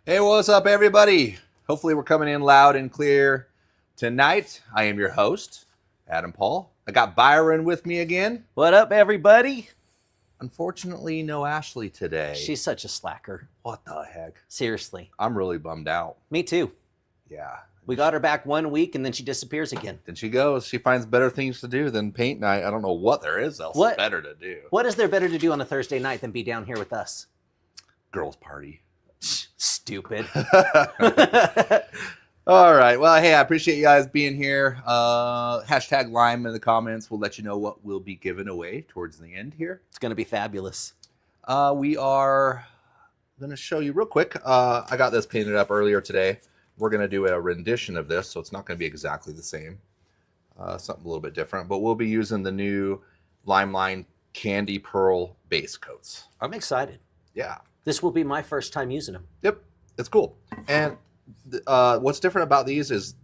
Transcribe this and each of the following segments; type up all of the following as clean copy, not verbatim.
Hey, what's up, everybody? Hopefully we're coming in loud and clear tonight. I am your host, Adam Paul. I got Byron with me again. What up, everybody? Unfortunately, no Ashley today. She's such a slacker. What the heck? Seriously. I'm really bummed out. Me too. Yeah. We got her back 1 week, and then she disappears again. Then she goes. She finds better things to do than paint night. I don't know what there is else better to do. What is there better to do on a Thursday night than be down here with us? Girls' party. Stupid. All right. Well, hey, I appreciate you guys being here. Hashtag Lime in the comments. We'll let you know what will be given away towards the end here. It's going to be fabulous. We are going to show you real quick. I got this painted up earlier today. We're going to do a rendition of this, so it's not going to be exactly the same. Something a little bit different. But we'll be using the new Limeline Candy Pearl Basecoats. I'm excited. Yeah. This will be my first time using them. Yep. It's cool. And what's different about these is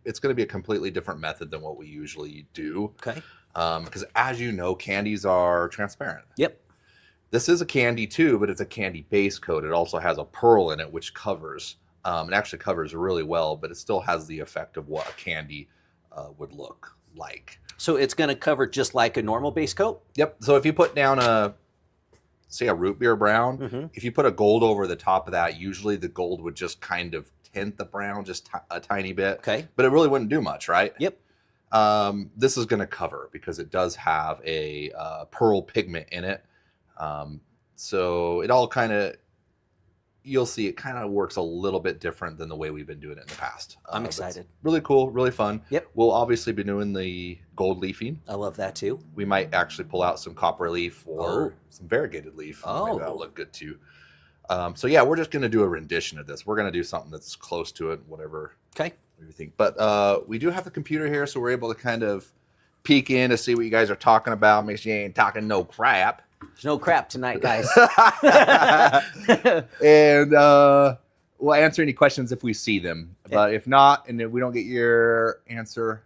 it's going to be a completely different method than what we usually do. Okay. Because as you know, candies are transparent. Yep. This is a candy too, but it's a candy base coat. It also has a pearl in it, which covers. It actually covers really well, but it still has the effect of what a candy would look like. So it's going to cover just like a normal base coat? Yep. So if you put down say a root beer brown, if you put a gold over the top of that, usually the gold would just kind of tint the brown just a tiny bit. Okay. But it really wouldn't do much, right? Yep. This is going to cover because it does have a pearl pigment in it. So it all kind of, you'll see it kind of works a little bit different than the way we've been doing it in the past. I'm excited. Really cool, really fun. Yep. We'll obviously be doing the gold leafing. I love that too. We might actually pull out some copper leaf or some variegated leaf. Oh. Maybe that'll look good too. So yeah, we're just going to do a rendition of this. We're going to do something that's close to it, whatever you think. But we do have the computer here, so we're able to kind of peek in to see what you guys are talking about. Make sure you ain't talking no crap. There's no crap tonight, guys. And we'll answer any questions if we see them. But if not, and if we don't get your answer,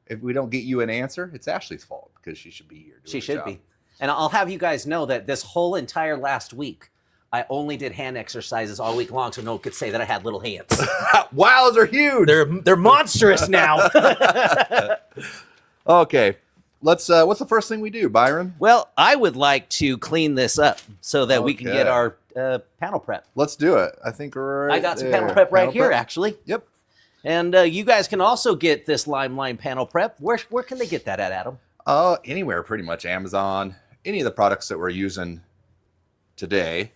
if we don't get you an answer, it's Ashley's fault because she should be here. She should be. And I'll have you guys know that this whole entire last week, I only did hand exercises all week long, so no one could say that I had little hands. Wow, those are huge. They're monstrous now. Okay. What's the first thing we do, Byron? Well, I would like to clean this up so that we can get our panel prep. Let's do it. I think we're I got some panel prep right here, actually. Yep. And you guys can also get this Limeline panel prep. Where can they get that at, Adam? Anywhere, pretty much. Amazon. Any of the products that we're using today,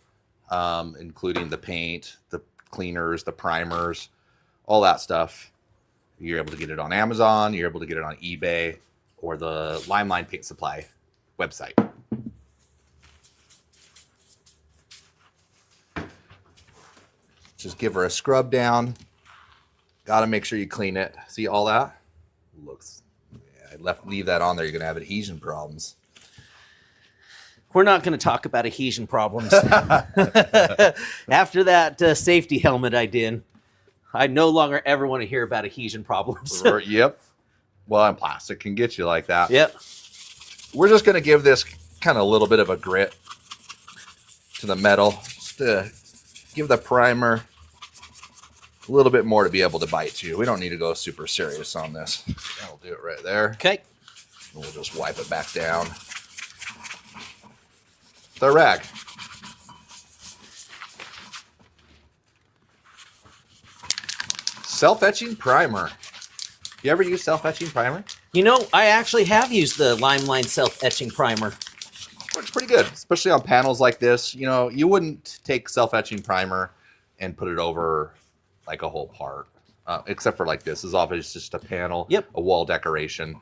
including the paint, the cleaners, the primers, all that stuff. You're able to get it on Amazon. You're able to get it on eBay or the Limeline Paint Supply website. Just give her a scrub down. Got to make sure you clean it. See all that? Looks. Yeah, leave that on there. You're gonna have adhesion problems. We're not going to talk about adhesion problems. After that safety helmet I did, I no longer ever want to hear about adhesion problems. Yep. Well, and plastic can get you like that. Yep. We're just going to give this kind of a little bit of a grit to the metal. Just to give the primer a little bit more to be able to bite to. We don't need to go super serious on this. That'll do it right there. Okay. And we'll just wipe it back down. The rag. Self-etching primer. You ever use self-etching primer? You know, I actually have used the Limeline self-etching primer. It's pretty good, especially on panels like this. You know, you wouldn't take self-etching primer and put it over like a whole part, except for like this. This is obviously just a panel, a wall decoration.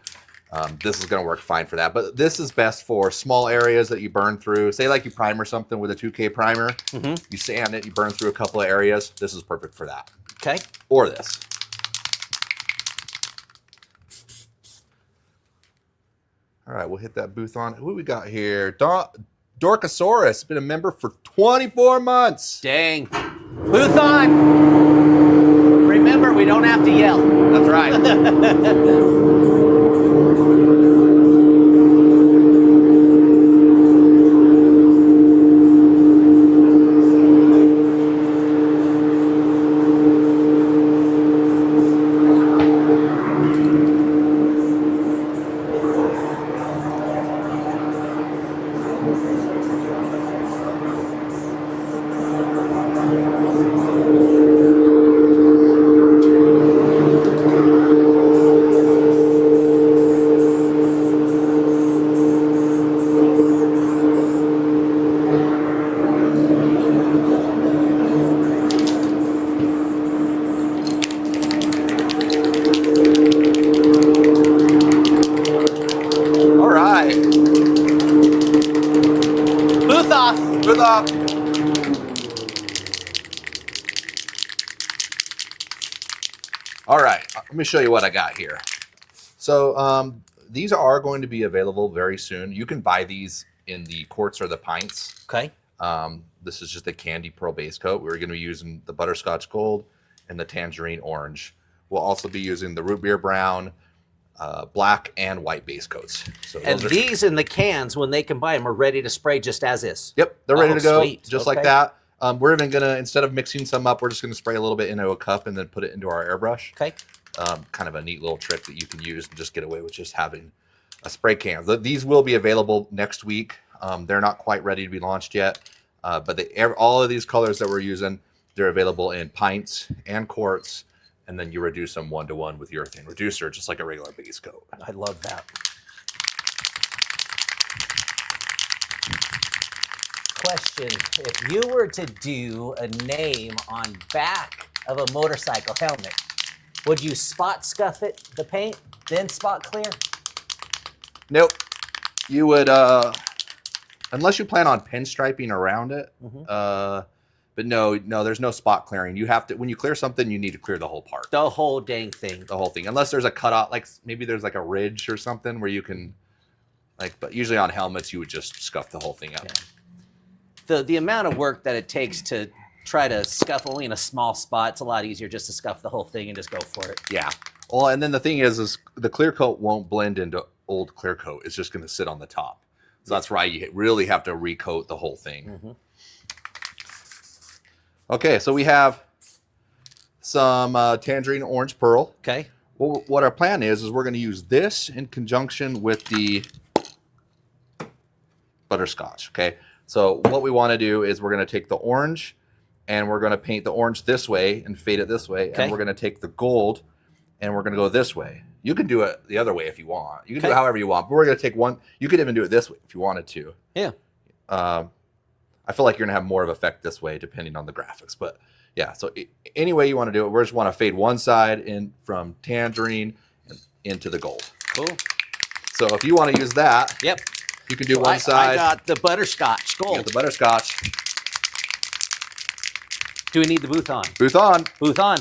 This is going to work fine for that. But this is best for small areas that you burn through. Say like you primer something with a 2K primer. You sand it, you burn through a couple of areas. This is perfect for that. Okay. Or this. All right, we'll hit that booth on. Who we got here? Dorkosaurus, been a member for 24 months. Dang. Booth on. Remember, we don't have to yell. That's right. All right, let me show you what I got here. So these are going to be available very soon. You can buy these in the quarts or the pints. Okay. This is just a Candy Pearl base coat. We're going to be using the butterscotch gold and the tangerine orange. We'll also be using the root beer brown, black, and white base coats. So and these in the cans, when they can buy them, are ready to spray just as is. Yep, they're ready to go, sweet. just like that. We're even going to, instead of mixing some up, we're just going to spray a little bit into a cup and then put it into our airbrush. Okay. Kind of a neat little trick that you can use and just get away with just having a spray can. These will be available next week. They're not quite ready to be launched yet, but all of these colors that we're using, they're available in pints and quarts, and then you reduce them 1-to-1 with urethane reducer, just like a regular base coat. I love that. Question: if you were to do a name on back of a motorcycle helmet, would you spot scuff it, the paint, then spot clear? Nope. You would, unless you plan on pinstriping around it. But no, there's no spot clearing. You have to, when you clear something, you need to clear the whole part. The whole dang thing. The whole thing. Unless there's a cutout, like maybe there's like a ridge or something where you can, like, but usually on helmets, you would just scuff the whole thing up. Yeah. The amount of work that it takes to try to scuff only in a small spot, it's a lot easier just to scuff the whole thing and just go for it. Yeah. Well, and then the thing is the clear coat won't blend into old clear coat. It's just going to sit on the top. So that's why you really have to recoat the whole thing. Okay, so we have some tangerine orange pearl. Okay. Well, what our plan is we're going to use this in conjunction with the butterscotch. Okay, so what we want to do is we're going to take the orange and we're going to paint the orange this way and fade it this way. And we're going to take the gold and we're going to go this way. You can do it the other way if you want. You can do it however you want, but we're going to take one. You could even do it this way if you wanted to. Yeah. I feel like you're going to have more of effect this way depending on the graphics. But yeah, so any way you want to do it, we just want to fade one side in from tangerine into the gold. Cool. So if you want to use that, you can do one side. I got the butterscotch gold. You got the butterscotch. Do we need the booth on? Booth on. Booth on.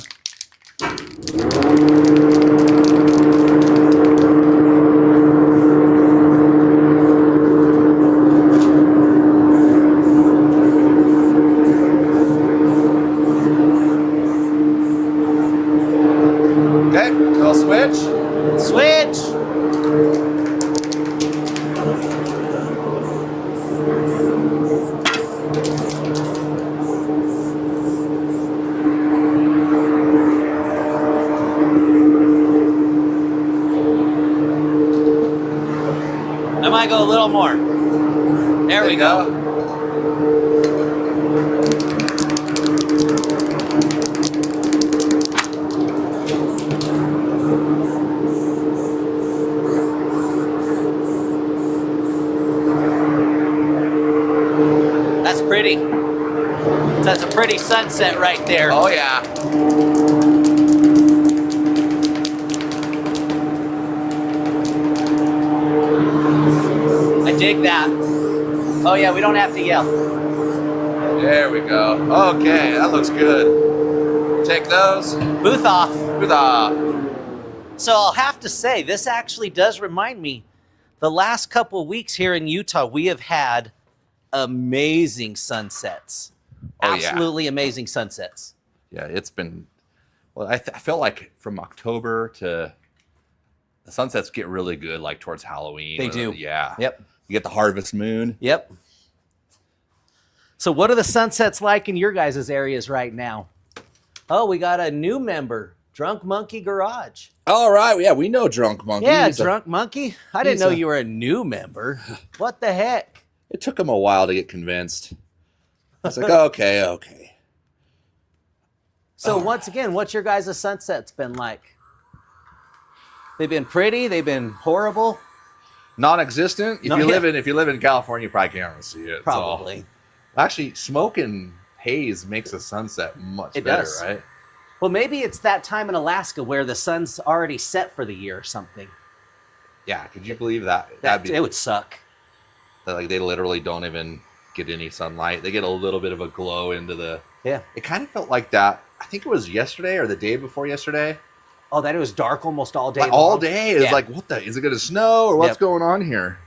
Okay, we'll switch. Switch. I might go a little more. There we go. That's pretty. That's a pretty sunset right there. Oh, yeah. I dig that. Oh, yeah, we don't have to yell. There we go. Okay, that looks good. Take those. Booth off. Booth off. So I'll have to say, this actually does remind me, the last couple of weeks here in Utah, we have had amazing sunsets. Absolutely amazing sunsets. Yeah, it's been, well, I felt like from October to the sunsets get really good, like towards Halloween. They do. Yeah. Yep. You get the harvest moon. Yep. So what are the sunsets like in your guys' areas right now? Oh, we got a new member, Drunk Monkey Garage. All right. Yeah, we know Drunk Monkey. Yeah, Drunk Monkey. I didn't know you were a new member. What the heck? It took him a while to get convinced. I was like, okay. So once again, what's your guys' sunsets been like? They've been pretty. They've been horrible. Non-existent. If you live in California, you probably can't really see it. Probably. So. Actually, smoke and haze makes a sunset much better, right? Well, maybe it's that time in Alaska where the sun's already set for the year or something. Yeah, could you believe that? It would suck. Like they literally don't even get any sunlight. They get a little bit of a glow into the. Yeah. It kind of felt like that. I think it was yesterday or the day before yesterday. Oh, that it was dark almost all day long? All day. It's like, what the? Is it going to snow or what's going on here?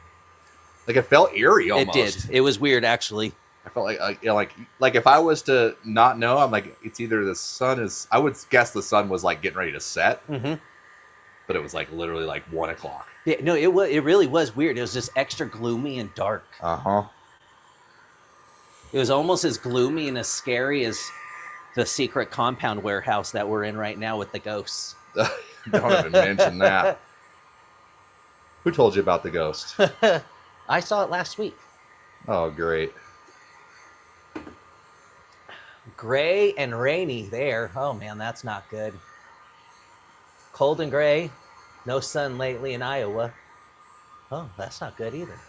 Like, it felt eerie almost. It did. It was weird, actually. I felt like if I was to not know, I'm like, it's either the sun is, I would guess the sun was like getting ready to set, but it was like literally like 1 o'clock. Yeah, no, it really was weird. It was just extra gloomy and dark. It was almost as gloomy and as scary as the secret compound warehouse that we're in right now with the ghosts. Don't even mention that. Who told you about the ghost? I saw it last week. Oh, great. Gray and rainy there. Oh, man, that's not good. Cold and gray. No sun lately in Iowa. Oh, that's not good either.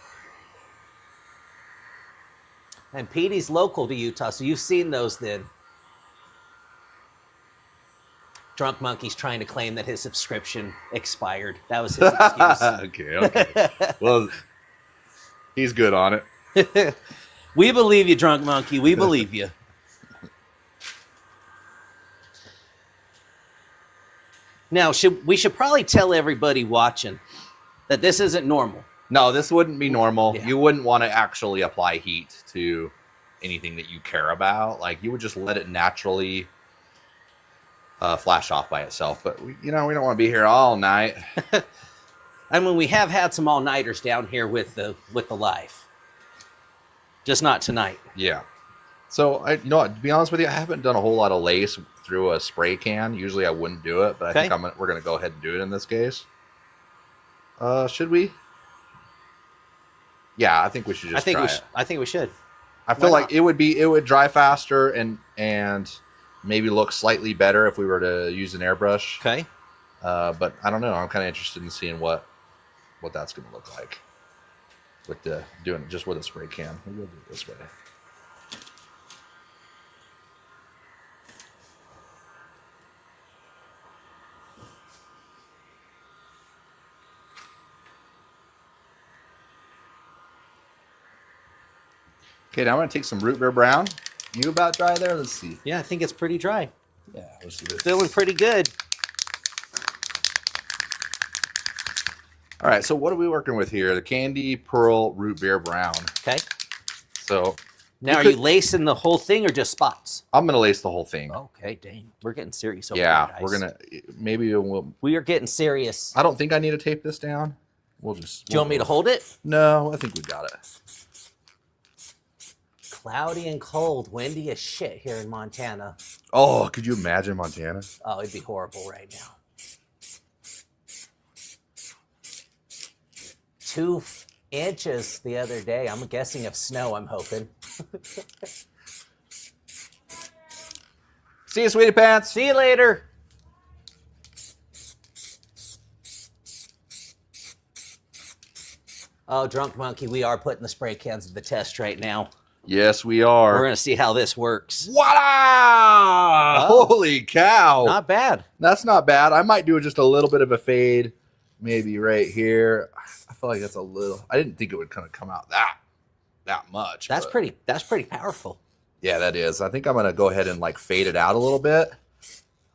And Petey's local to Utah, so you've seen those then. Drunk Monkey's trying to claim that his subscription expired. That was his excuse. Okay. Well, he's good on it. We believe you, Drunk Monkey. We believe you. Now, we should probably tell everybody watching that this isn't normal. No, this wouldn't be normal. Yeah. You wouldn't want to actually apply heat to anything that you care about. Like, you would just let it naturally flash off by itself. But, we don't want to be here all night. I mean, we have had some all-nighters down here with the live. Just not tonight. Yeah. So, to be honest with you, I haven't done a whole lot of lace through a spray can. Usually I wouldn't do it, but I think we're going to go ahead and do it in this case. Should we? Yeah, I think we should just try it. I think we should. I feel like it would dry faster and maybe look slightly better if we were to use an airbrush. Okay. But I don't know. I'm kind of interested in seeing what that's going to look like with doing it just with a spray can. Maybe we'll do it this way. Okay, now I'm going to take some root beer brown. You about dry there? Let's see. Yeah, I think it's pretty dry. Yeah, let's do this. Feeling pretty good. All right, so what are we working with here? The Candy Pearl Root Beer Brown. Okay. So now, are you lacing the whole thing or just spots? I'm going to lace the whole thing. Okay, dang. We're getting serious over yeah, here, guys. we're going to, We are getting serious. I don't think I need to tape this down. Do you want me to hold it? No, I think we got it. Cloudy and cold, windy as shit here in Montana. Oh, could you imagine Montana? Oh, it'd be horrible right now. 2 inches the other day. I'm guessing of snow, I'm hoping. See you, sweetie pants. See you later. Oh, Drunk Monkey, we are putting the spray cans to the test right now. Yes, we are. We're going to see how this works. Voila! Oh. Holy cow. Not bad. That's not bad. I might do just a little bit of a fade, maybe right here. I feel like that's a little, I didn't think it would kind of come out that much. That's pretty powerful. Yeah, that is. I think I'm going to go ahead and like fade it out a little bit.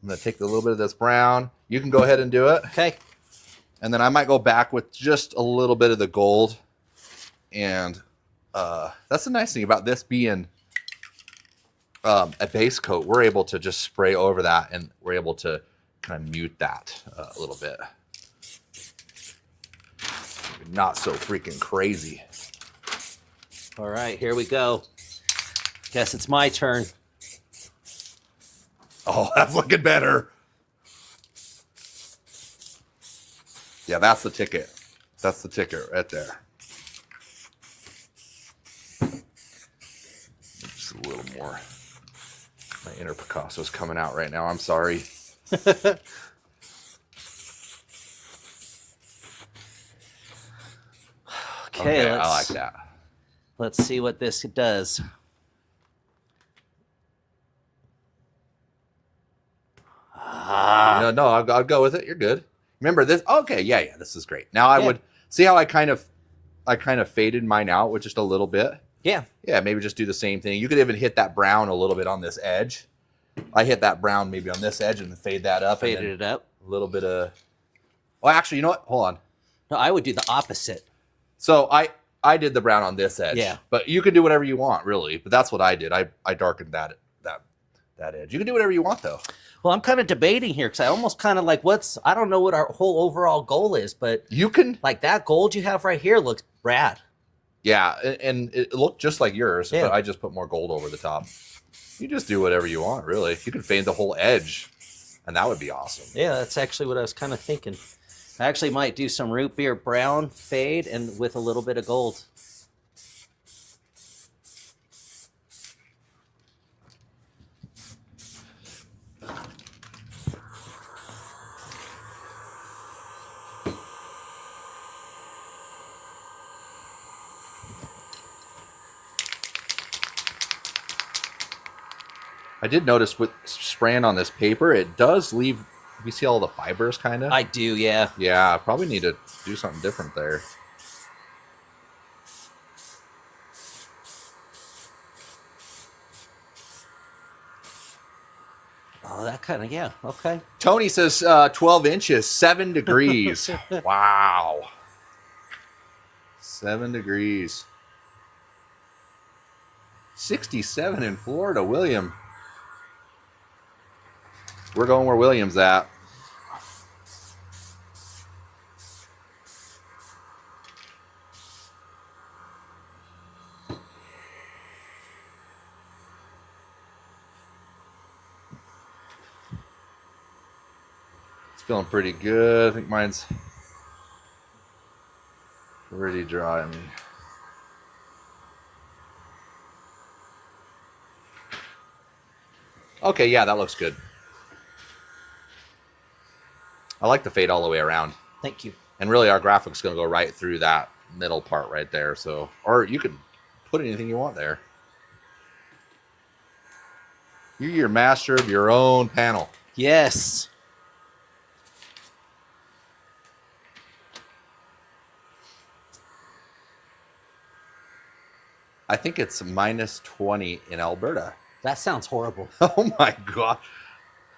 I'm going to take a little bit of this brown. You can go ahead and do it. Okay. And then I might go back with just a little bit of the gold. And that's the nice thing about this being a base coat. We're able to just spray over that, and we're able to kind of mute that a little bit. Not so freaking crazy. All right, here we go. Guess it's my turn. Oh, that's looking better. Yeah, that's the ticket. That's the ticket right there. Just a little more. My inner Picasso's coming out right now. I'm sorry. Okay, I like that. Let's see what this does. No, I'll go with it. You're good. Remember this? Okay, yeah, this is great. Now I would see how I kind of faded mine out with just a little bit. Yeah. Yeah, maybe just do the same thing. You could even hit that brown a little bit on this edge. I hit that brown maybe on this edge and fade that up. Faded it up. A little bit of. Oh, actually, you know what? Hold on. No, I would do the opposite. So I did the brown on this edge. Yeah. But you can do whatever you want, really. But that's what I did. I darkened that edge. You can do whatever you want, though. Well, I'm kind of debating here because I almost kind of like I don't know what our whole overall goal is, but you can like that gold you have right here looks rad. Yeah, and it looked just like yours, yeah. but I just put more gold over the top. You just do whatever you want, really. You can fade the whole edge, and that would be awesome. Yeah, that's actually what I was kind of thinking. I actually might do some root beer brown fade and with a little bit of gold. I did notice with spraying on this paper, it does leave. You see all the fibers, kind of. I do, yeah. Yeah, I probably need to do something different there. Oh, that kind of, yeah, okay. Tony says 12 inches, 7 degrees. Wow. 7 degrees. 67 in Florida, William. We're going where William's at. It's feeling pretty good. I think mine's pretty dry. I mean, okay, yeah, that looks good. I like the fade all the way around. Thank you. And really, our graphic's going to go right through that middle part right there. So, or you can put anything you want there. You're your master of your own panel. Yes. I think it's minus 20 in Alberta. That sounds horrible. Oh my God.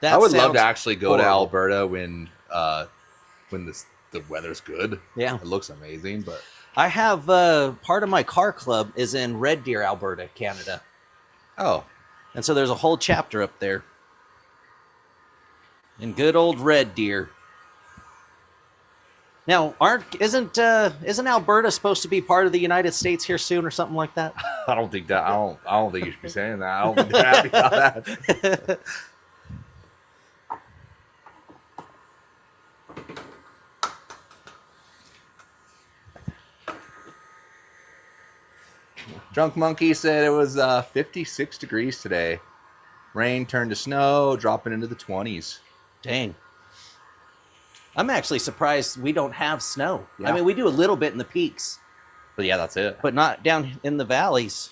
That I would love to actually go horrible. to Alberta when the weather's good. Yeah. It looks amazing, but I have part of my car club is in Red Deer, Alberta, Canada. oh, And so there's a whole chapter up there. In good old Red Deer. Now, isn't Alberta supposed to be part of the United States here soon or something like that? I don't think that. I don't think you should be saying that. I don't think they're happy about that. Drunk Monkey said it was 56 degrees today. Rain turned to snow, dropping into the 20s. Dang. I'm actually surprised we don't have snow. Yeah. I mean, we do a little bit in the peaks, But yeah, that's it. but not down in the valleys.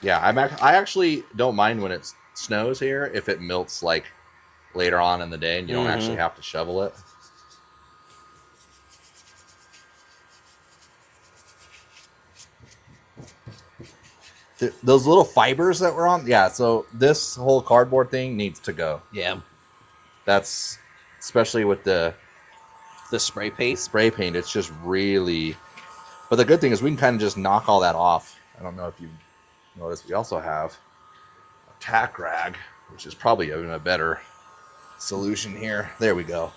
Yeah, I actually don't mind when it snows here if it melts like later on in the day and you don't actually have to shovel it. Those little fibers that were on, yeah, so this whole cardboard thing needs to go. Yeah. That's especially with the spray paint. spray paint, it's just really, but the good thing is we can kind of just knock all that off. I don't know if you've noticed, we also have a tack rag, which is probably even a better solution here. There we go.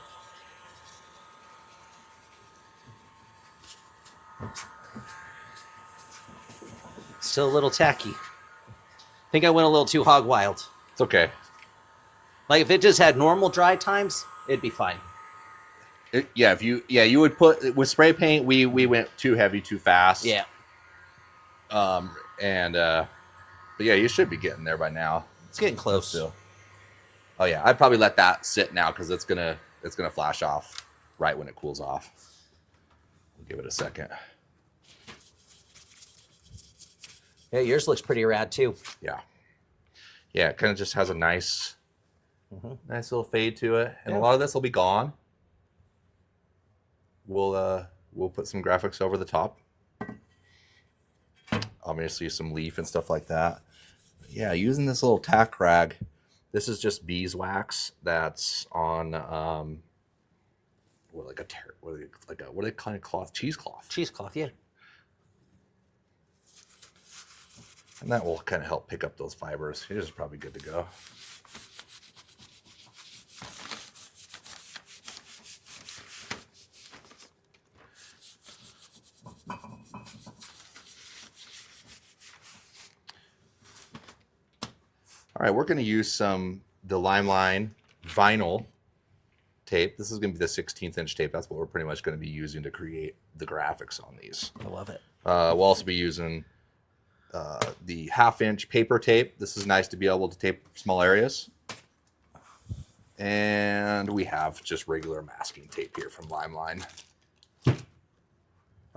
Still a little tacky. I think I went a little too hog wild. It's okay. Like if it just had normal dry times, it'd be fine. You would put with spray paint. We went too heavy, too fast. Yeah. But yeah, you should be getting there by now. It's getting close. Still. Oh yeah, I'd probably let that sit now because it's gonna flash off right when it cools off. Give it a second. Yeah, yours looks pretty rad too. Yeah. Yeah, it kind of just has a nice little fade to it, and a lot of this will be gone. We'll put some graphics over the top. Obviously, some leaf and stuff like that. Yeah, using this little tack rag This is just beeswax that's on what are they kind of cloth? Cheesecloth. Cheesecloth, yeah. And that will kind of help pick up those fibers. Yours is probably good to go. All right, we're going to use the Limeline vinyl tape. This is going to be the 16th inch tape. That's what we're pretty much going to be using to create the graphics on these. I love it. We'll also be using the 1/2 inch paper tape. This is nice to be able to tape small areas. And we have just regular masking tape here from Limeline.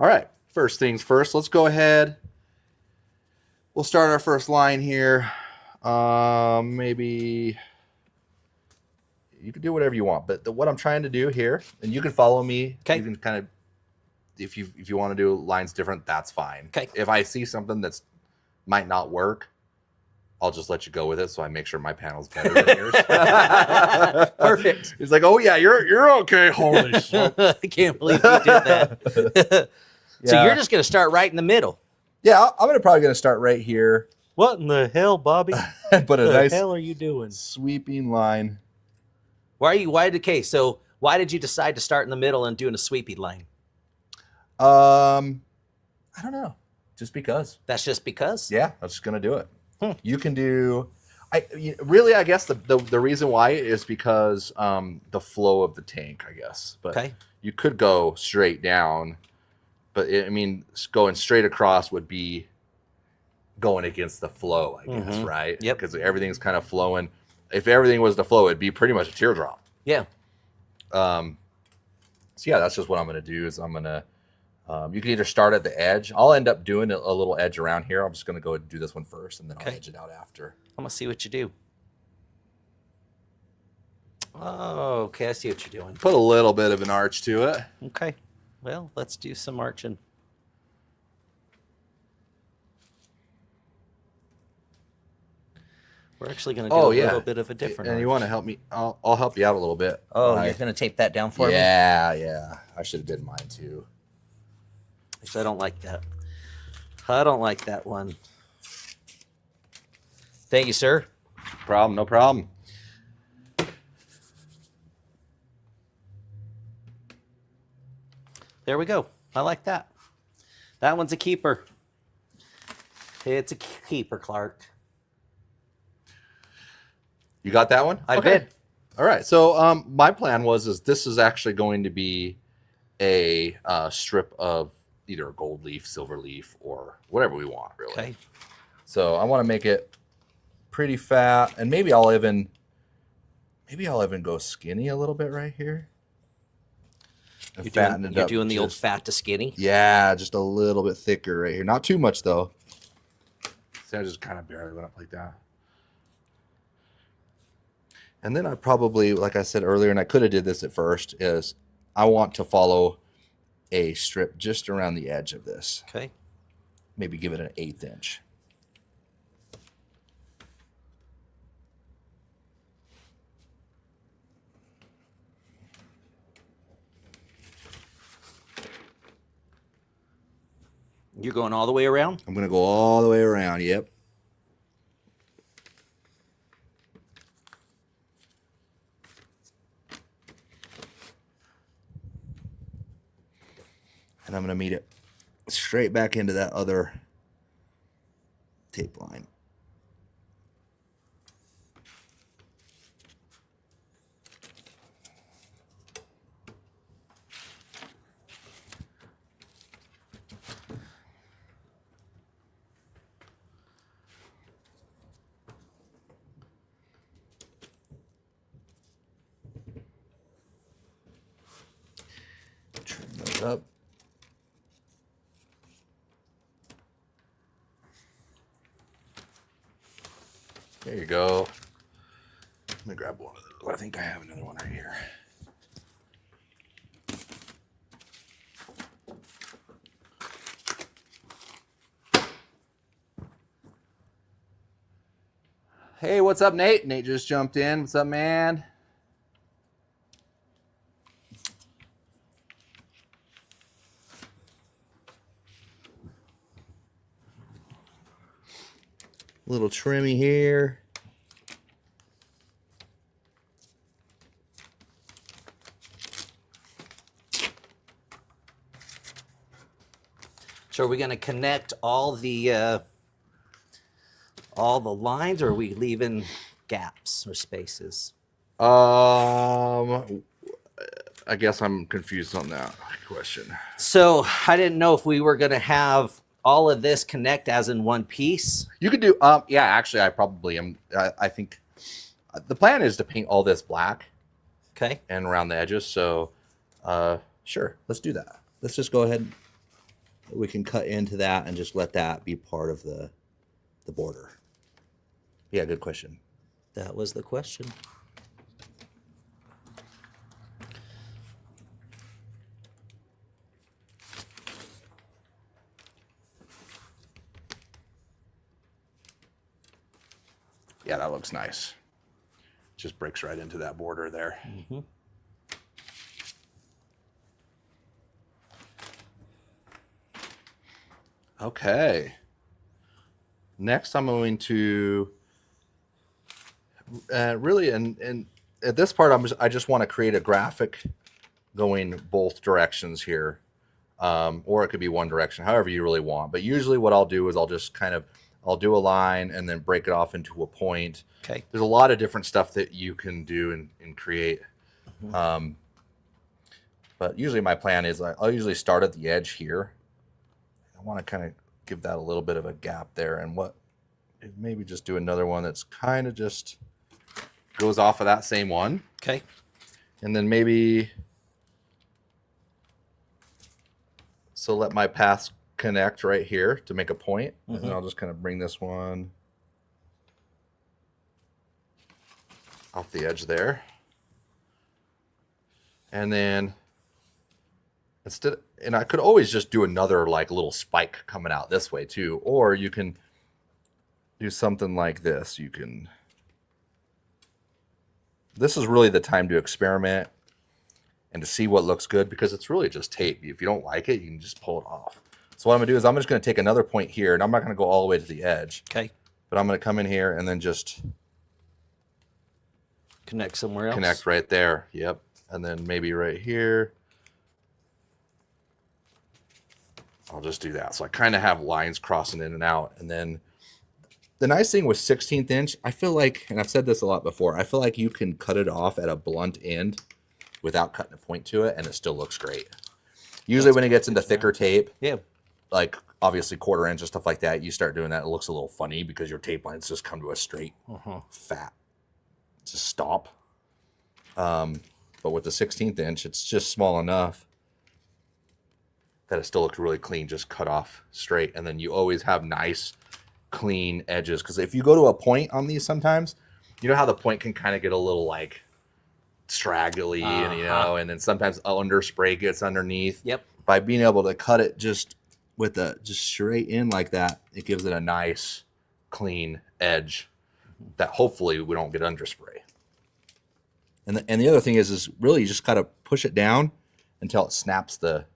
All right, first things first, let's go ahead. We'll start our first line here. Maybe you can do whatever you want, but what I'm trying to do here, and you can follow me. Okay. You can kind of, if you want to do lines different, that's fine. Okay. If I see something that's might not work, I'll just let you go with it, so I make sure my panel's better than yours. Perfect. He's like, "Oh yeah, you're okay." Holy shit! I can't believe you did that. So you're just gonna start right in the middle. Yeah, I'm probably gonna start right here. What in the hell, Bobby? And put a What nice the hell are you doing? sweeping line. So why did you decide to start in the middle and doing a sweepy line? I don't know. Just because. That's just because? Yeah, I'm just gonna do it. You can do. I guess the reason why is because the flow of the tank. I guess, but Okay. you could go straight down, but going straight across would be going against the flow. I guess, right? Yep. Because everything's kind of flowing. If everything was to flow, it'd be pretty much a teardrop. Yeah. So yeah, that's just what I'm gonna do. Is I'm gonna. You can either start at the edge. I'll end up doing a little edge around here. I'm just going to go and do this one first, and then I'll edge it out after. I'm going to see what you do. Oh, okay. I see what you're doing. Put a little bit of an arch to it. Okay. Well, let's do some arching. We're actually going to do a little bit of a different And arch. you want to help me? I'll help you out a little bit. Oh, you're going to tape that down for me? Yeah. I should have did mine too. Because I don't like that. I don't like that one. Thank you, sir. No problem. There we go. I like that. That one's a keeper. It's a keeper, Clark. You got that one? I did. All right. So my plan is this is actually going to be a strip of either a gold leaf, silver leaf, or whatever we want, really. Okay. So I want to make it pretty fat, and maybe I'll even go skinny a little bit right here. You're doing the old fat to skinny? Yeah, just a little bit thicker right here. Not too much though. See, I just kind of barely went up like that. And then I probably, like I said earlier, and I could have did this at first, is I want to follow a strip just around the edge of this. Okay. Maybe give it an 1/8 inch. You're going all the way around? I'm going to go all the way around, yep. And I'm going to meet it straight back into that other tape line. Trim those up. There you go. Let me grab one of those. I think I have another one right here. Hey, what's up, Nate? Nate just jumped in. What's up, man? Little trimmy here. So are we going to connect all the lines, or are we leaving gaps or spaces? I guess I'm confused on that question. So I didn't know if we were going to have all of this connect as in one piece. You could do, yeah, actually, I probably am. I think the plan is to paint all this black. Okay. And around the edges. So, sure, let's do that. Let's just go ahead. We can cut into that and just let that be part of the border. Yeah, good question. That was the question. Yeah, that looks nice. Just breaks right into that border there. Mm-hmm. Okay. Next, I'm going to really, and at this part, I just want to create a graphic going both directions here, or it could be one direction, however you really want. But usually, what I'll do is I'll just I'll do a line and then break it off into a point. Okay. There's a lot of different stuff that you can do and create. Mm-hmm. But usually, my plan is I'll usually start at the edge here. I want to kind of give that a little bit of a gap there, and maybe just do another one that's kind of just goes off of that same one. Okay. And then maybe, so let my paths connect right here to make a point. Mm-hmm. And then I'll just kind of bring this one off the edge there. And then and I could always just do another like little spike coming out this way too, or you can do something like this. This is really the time to experiment and to see what looks good, because it's really just tape. If you don't like it, you can just pull it off. So what I'm gonna do is I'm just gonna take another point here, and I'm not gonna go all the way to the edge. Okay. But I'm gonna come in here and then just connect somewhere else. Connect right there. Yep. And then maybe right here. I'll just do that. So I kind of have lines crossing in and out. And then the nice thing with 16th inch, I feel like, and I've said this a lot before, I feel like you can cut it off at a blunt end without cutting a point to it, and it still looks great. Usually when it gets into thicker tape, yeah, like obviously quarter inch and stuff like that, you start doing that, it looks a little funny because your tape lines just come to a straight fat to stop. But with the 16th inch, it's just small enough that it still looks really clean, just cut off straight. And then you always have nice, clean edges. Because if you go to a point on these sometimes, you know how the point can kind of get a little like straggly, and and then sometimes underspray gets underneath. Yep. By being able to cut it just straight in like that, it gives it a nice, clean edge that hopefully we don't get underspray. And the other thing is really you just gotta push it down until it snaps the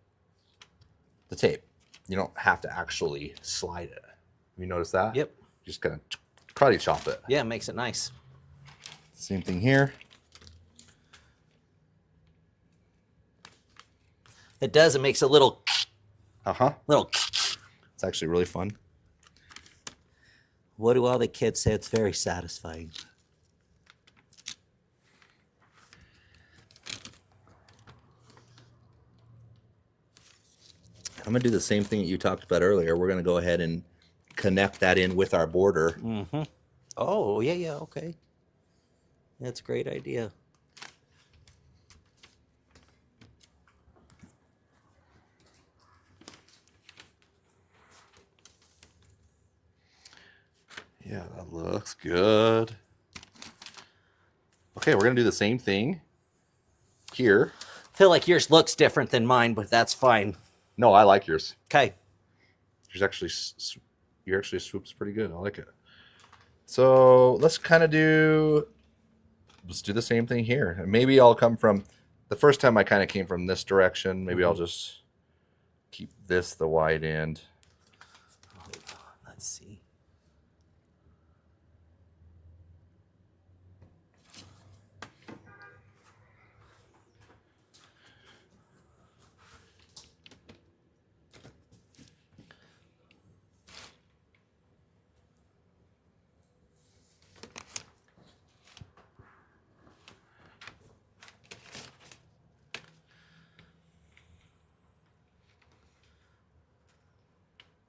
tape. You don't have to actually slide it. You notice that? Yep. Just gonna karate chop it. Yeah, it makes it nice. Same thing here. It does. It makes a little. Little. It's actually really fun. What do all the kids say? It's very satisfying. I'm going to do the same thing that you talked about earlier. We're going to go ahead and connect that in with our border. Mm-hmm. Oh, yeah, okay. That's a great idea. Yeah, that looks good. Okay, we're going to do the same thing here. I feel like yours looks different than mine, but that's fine. No, I like yours. Okay. Yours actually swoops pretty good. I like it. So let's do the same thing here. Maybe I'll come from, the first time I kind of came from this direction. Maybe I'll just keep this the wide end. Hold on, let's see.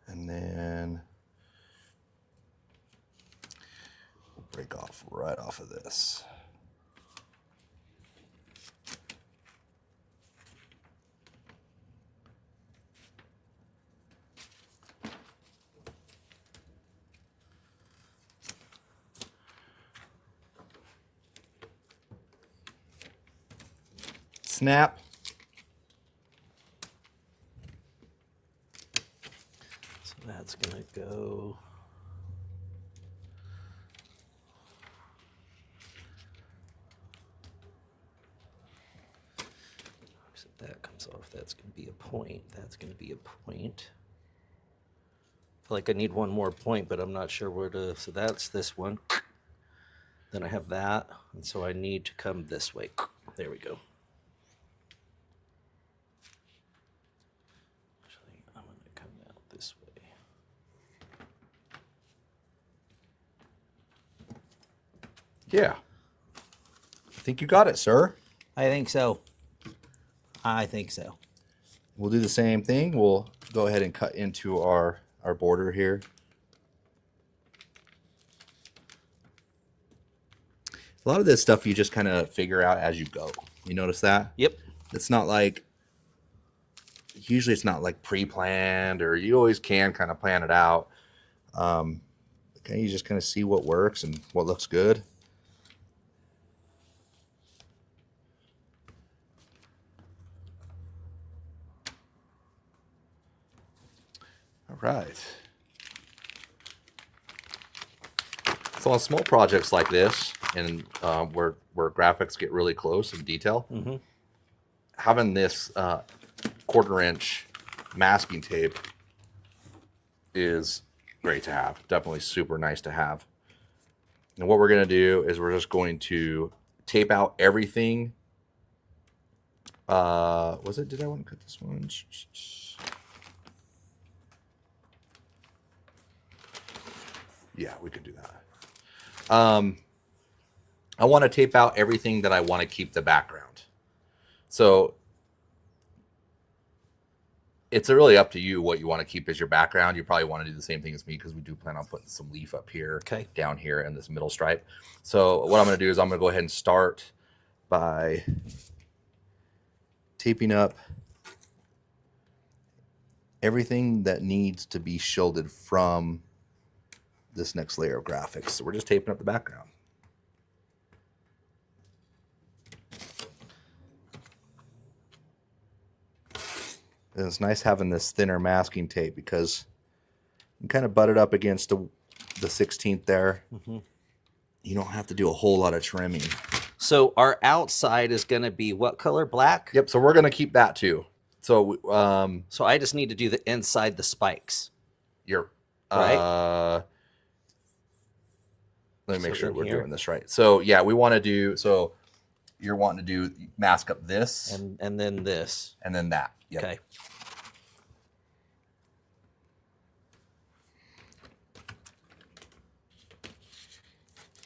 And then we'll break off right off of this. Snap. So that's gonna go. So that comes off. That's gonna be a point. That's gonna be a point. I feel like I need one more point, but I'm not sure where to. So that's this one. Then I have that, and so I need to come this way. There we go. Actually, I'm going to come out this way. Yeah. I think you got it, sir. I think so. I think so. We'll do the same thing. We'll go ahead and cut into our border here. A lot of this stuff you just kind of figure out as you go. You notice that? Yep. It's not like, usually it's not like pre-planned, or you always can kind of plan it out. You just kind of see what works and what looks good. All right. So on small projects like this, and where graphics get really close in detail, having this 1/4 inch masking tape is great to have. Definitely super nice to have. And what we're going to do is we're just going to tape out everything. Did I want to cut this one? Yeah, we could do that. I want to tape out everything that I want to keep the background. So it's really up to you what you want to keep as your background. You probably want to do the same thing as me, because we do plan on putting some leaf up here, down here, and this middle stripe. So what I'm going to do is I'm going to go ahead and start by taping up everything that needs to be shielded from this next layer of graphics. So we're just taping up the background. And it's nice having this thinner masking tape, because you kind of butt it up against the 16th there. You don't have to do a whole lot of trimming. So our outside is going to be what color? Black? Yep. So we're going to keep that too. So so I just need to do the inside the spikes. You're right. Let me make sure we're doing this right. So yeah, we want to do, so you're wanting to do mask up this and then this and then that. Yep. Okay.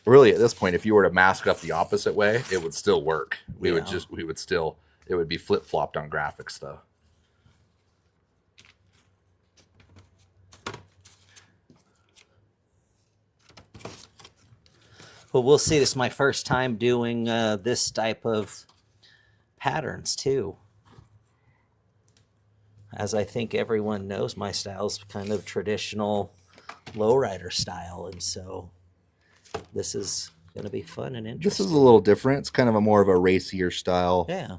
Really, at this point, if you were to mask up the opposite way, it would still work. It would be flip-flopped on graphics though. Well, we'll see. This is my first time doing this type of patterns too. As I think everyone knows, my style is kind of traditional lowrider style, and so this is going to be fun and interesting. This is a little different. It's kind of a more of a racier style. Yeah.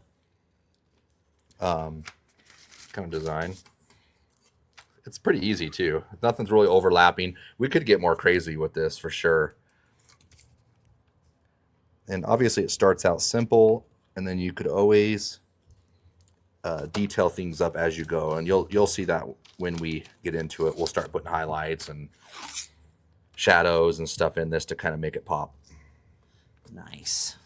Kind of design. It's pretty easy too. Nothing's really overlapping. We could get more crazy with this for sure. And obviously it starts out simple, and then you could always detail things up as you go. And you'll see that when we get into it. We'll start putting highlights and shadows and stuff in this to kind of make it pop. Nice.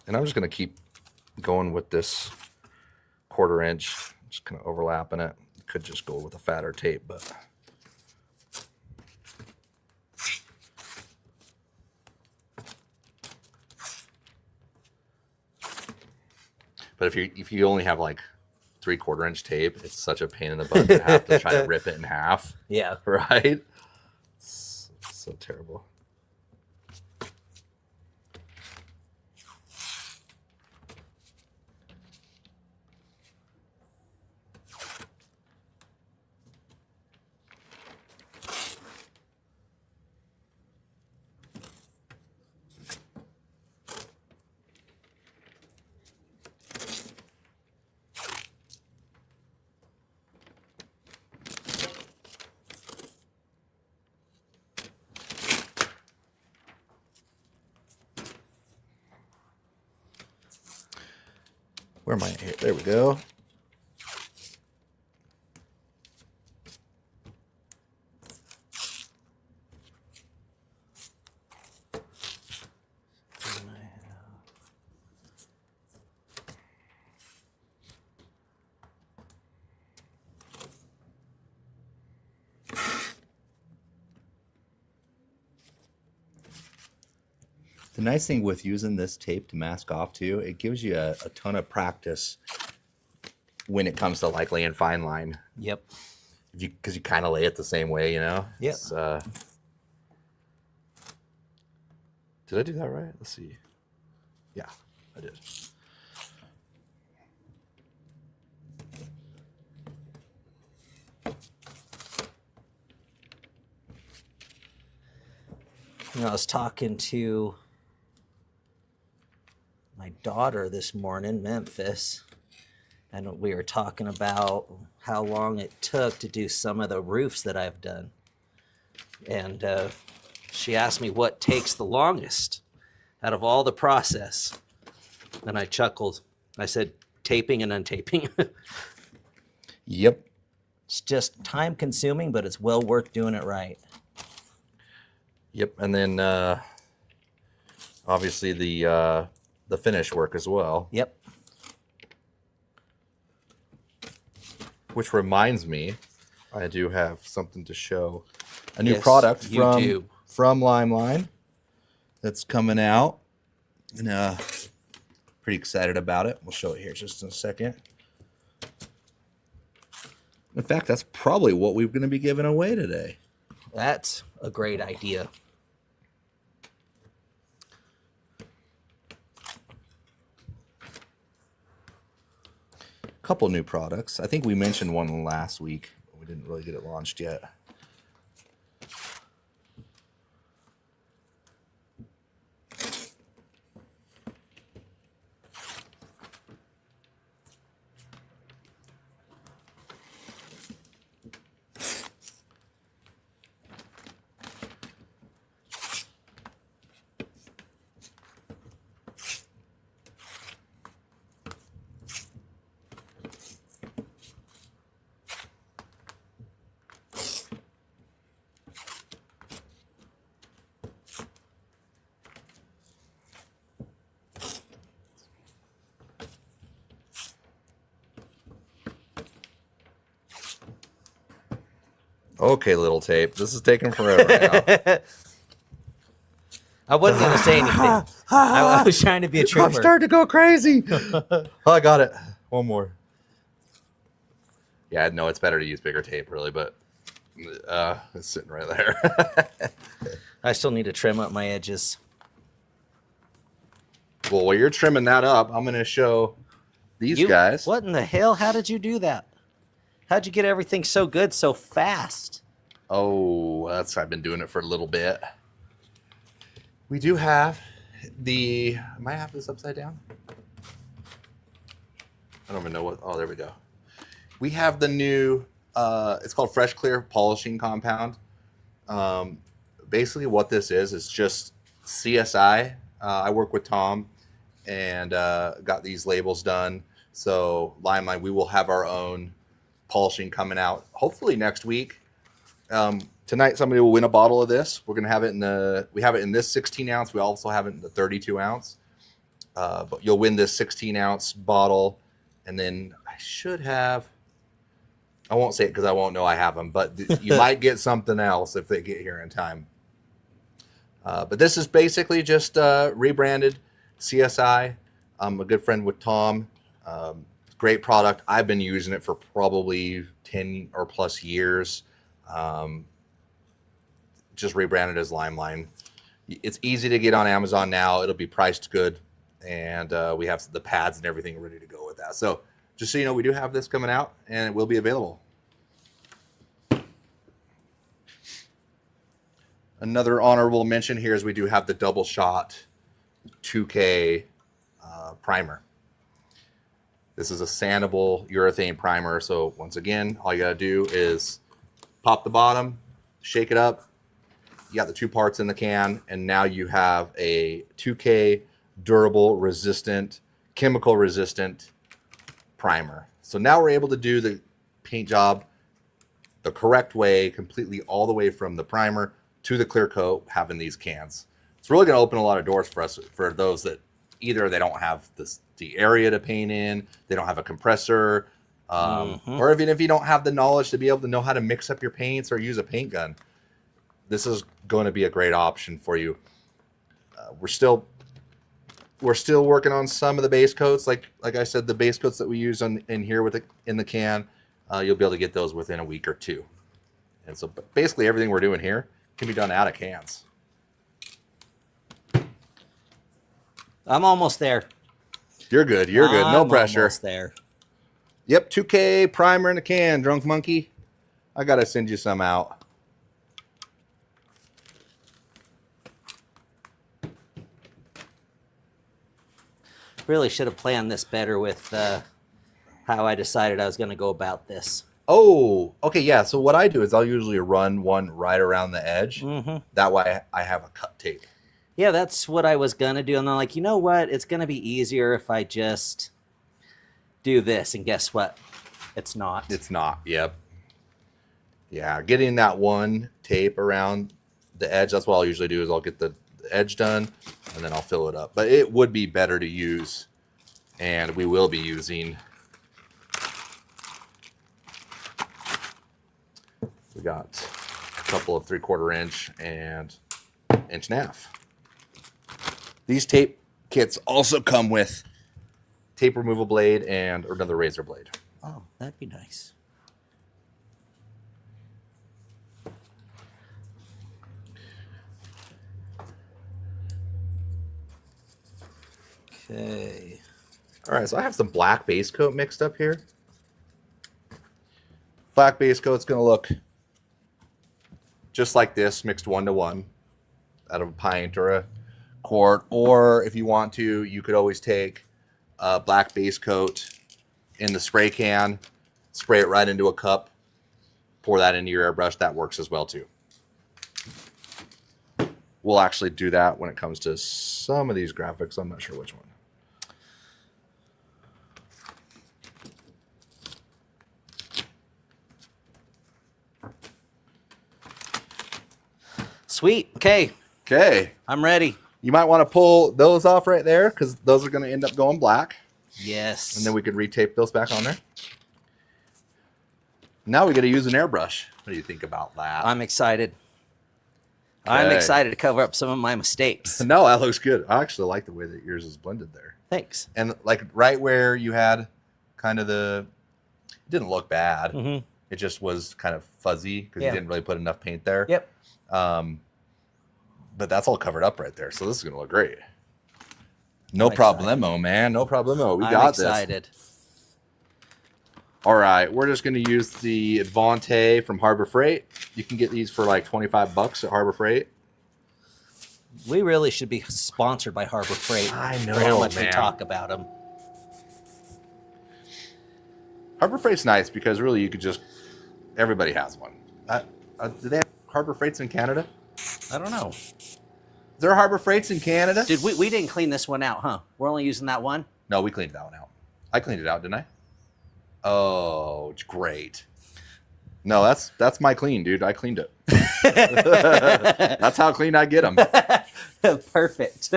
And I'm just going to keep going with this 1/4 inch, just kind of overlapping it. Could just go with a fatter tape, but if you only have like 3/4 inch tape, it's such a pain in the butt to have to try to rip it in half. Yeah. Right? It's so terrible. Where am I here? There we go. The nice thing with using this tape to mask off too, it gives you a ton of practice when it comes to like laying fine line. Yep. Because you kind of lay it the same way, you know? Yep. Did I do that right? Let's see. Yeah, I did. You know, I was talking to my daughter this morning, Memphis, and we were talking about how long it took to do some of the roofs that I've done. And she asked me what takes the longest out of all the process. And I chuckled. I said, taping and untaping. Yep. It's just time consuming, but it's well worth doing it right. Yep. And then obviously the finish work as well. Yep. Which reminds me, I do have something to show. A new Yes, product you do. from Limeline that's coming out. And pretty excited about it. We'll show it here just in a second. In fact, that's probably what we're going to be giving away today. That's a great idea. Couple new products. I think we mentioned one last week, but we didn't really get it launched yet. Okay, little tape. This is taking forever now. I wasn't going to say anything. I was trying to be a trooper. I'm starting to go crazy. Oh, I got it. One more. Yeah, no, it's better to use bigger tape, really, but it's sitting right there. I still need to trim up my edges. Well, while you're trimming that up, I'm going to show these guys. What in the hell? How did you do that? How'd you get everything so good so fast? Oh, I've been doing it for a little bit. We do have I might have this upside down. I don't even know what, oh, there we go. We have the new, it's called Fresh Clear Polishing Compound. Basically what this is just CSI. I work with Tom and got these labels done. So Limelight, we will have our own polishing coming out hopefully next week. Tonight somebody will win a bottle of this. We're gonna have it we have it in this 16 ounce. We also have it in the 32 ounce. But you'll win this 16 ounce bottle, and then I should have. I won't say it because I won't know I have them, but you might get something else if they get here in time. But this is basically just rebranded CSI. I'm a good friend with Tom. Great product. I've been using it for probably 10 or plus years. Just rebranded as Limeline. It's easy to get on Amazon now. It'll be priced good, and we have the pads and everything ready to go with that. So just so you know, we do have this coming out, and it will be available. Another honorable mention here is we do have the double shot 2K primer. This is a sandable urethane primer. So once again, all you got to do is pop the bottom, shake it up. You got the two parts in the can, and now you have a 2K durable, resistant, chemical resistant primer. So now we're able to do the paint job the correct way, completely all the way from the primer to the clear coat, having these cans. It's really going to open a lot of doors for us, for those that either they don't have the area to paint in, they don't have a compressor, or even if you don't have the knowledge to be able to know how to mix up your paints or use a paint gun. This is going to be a great option for you. We're still working on some of the base coats. Like I said, the base coats that we use in here in the can, you'll be able to get those within a week or two. And so basically everything we're doing here can be done out of cans. I'm almost there. You're good. You're good. No pressure. Almost there. Yep, 2K primer in a can, Drunk Monkey. I got to send you some out. Really should have planned this better with how I decided I was going to go about this. Oh, okay, yeah. So what I do is I'll usually run one right around the edge. That way I have a cut tape. Yeah, that's what I was going to do. And I'm like, you know what? It's going to be easier if I just do this. And guess what? It's not. It's not, yep. Yeah, getting that one tape around the edge, that's what I'll usually do is I'll get the edge done and then I'll fill it up. But it would be better to use, and we will be using, we got a couple of 3/4 inch and 1.5 inch. These tape kits also come with tape removal blade and another razor blade. Oh, that'd be nice. Okay. All right, so I have some black base coat mixed up here. Black base coat's going to look just like this, mixed 1-to-1 out of a pint or a quart. Or if you want to, you could always take a black base coat in the spray can, spray it right into a cup, pour that into your airbrush. That works as well too. We'll actually do that when it comes to some of these graphics. I'm not sure which one. Sweet. Okay. Okay. I'm ready. You might want to pull those off right there because those are going to end up going black. Yes. And then we could retape those back on there. Now we got to use an airbrush. What do you think about that? I'm excited. Okay. I'm excited to cover up some of my mistakes. No, that looks good. I actually like the way that yours is blended there. Thanks. And like right where you had kind of it didn't look bad. Mm-hmm. It just was kind of fuzzy because you didn't really put enough paint there. Yep. But that's all covered up right there. So this is going to look great. No problemo, man. No problemo. We got this. I'm excited. All right. We're just going to use the Advante from Harbor Freight. You can get these for like $25 at Harbor Freight. We really should be sponsored by Harbor Freight. I know, for how much man. we talk about them. All Harbor Freight's nice because really you could just, everybody has one. Do they have Harbor Freights in Canada? I don't know. Is there Harbor Freights in Canada? Dude, we didn't clean this one out, huh? We're only using that one? No, we cleaned that one out. I cleaned it out, didn't I? Oh, it's great. No, that's my clean, dude. I cleaned it. That's how clean I get them. Perfect.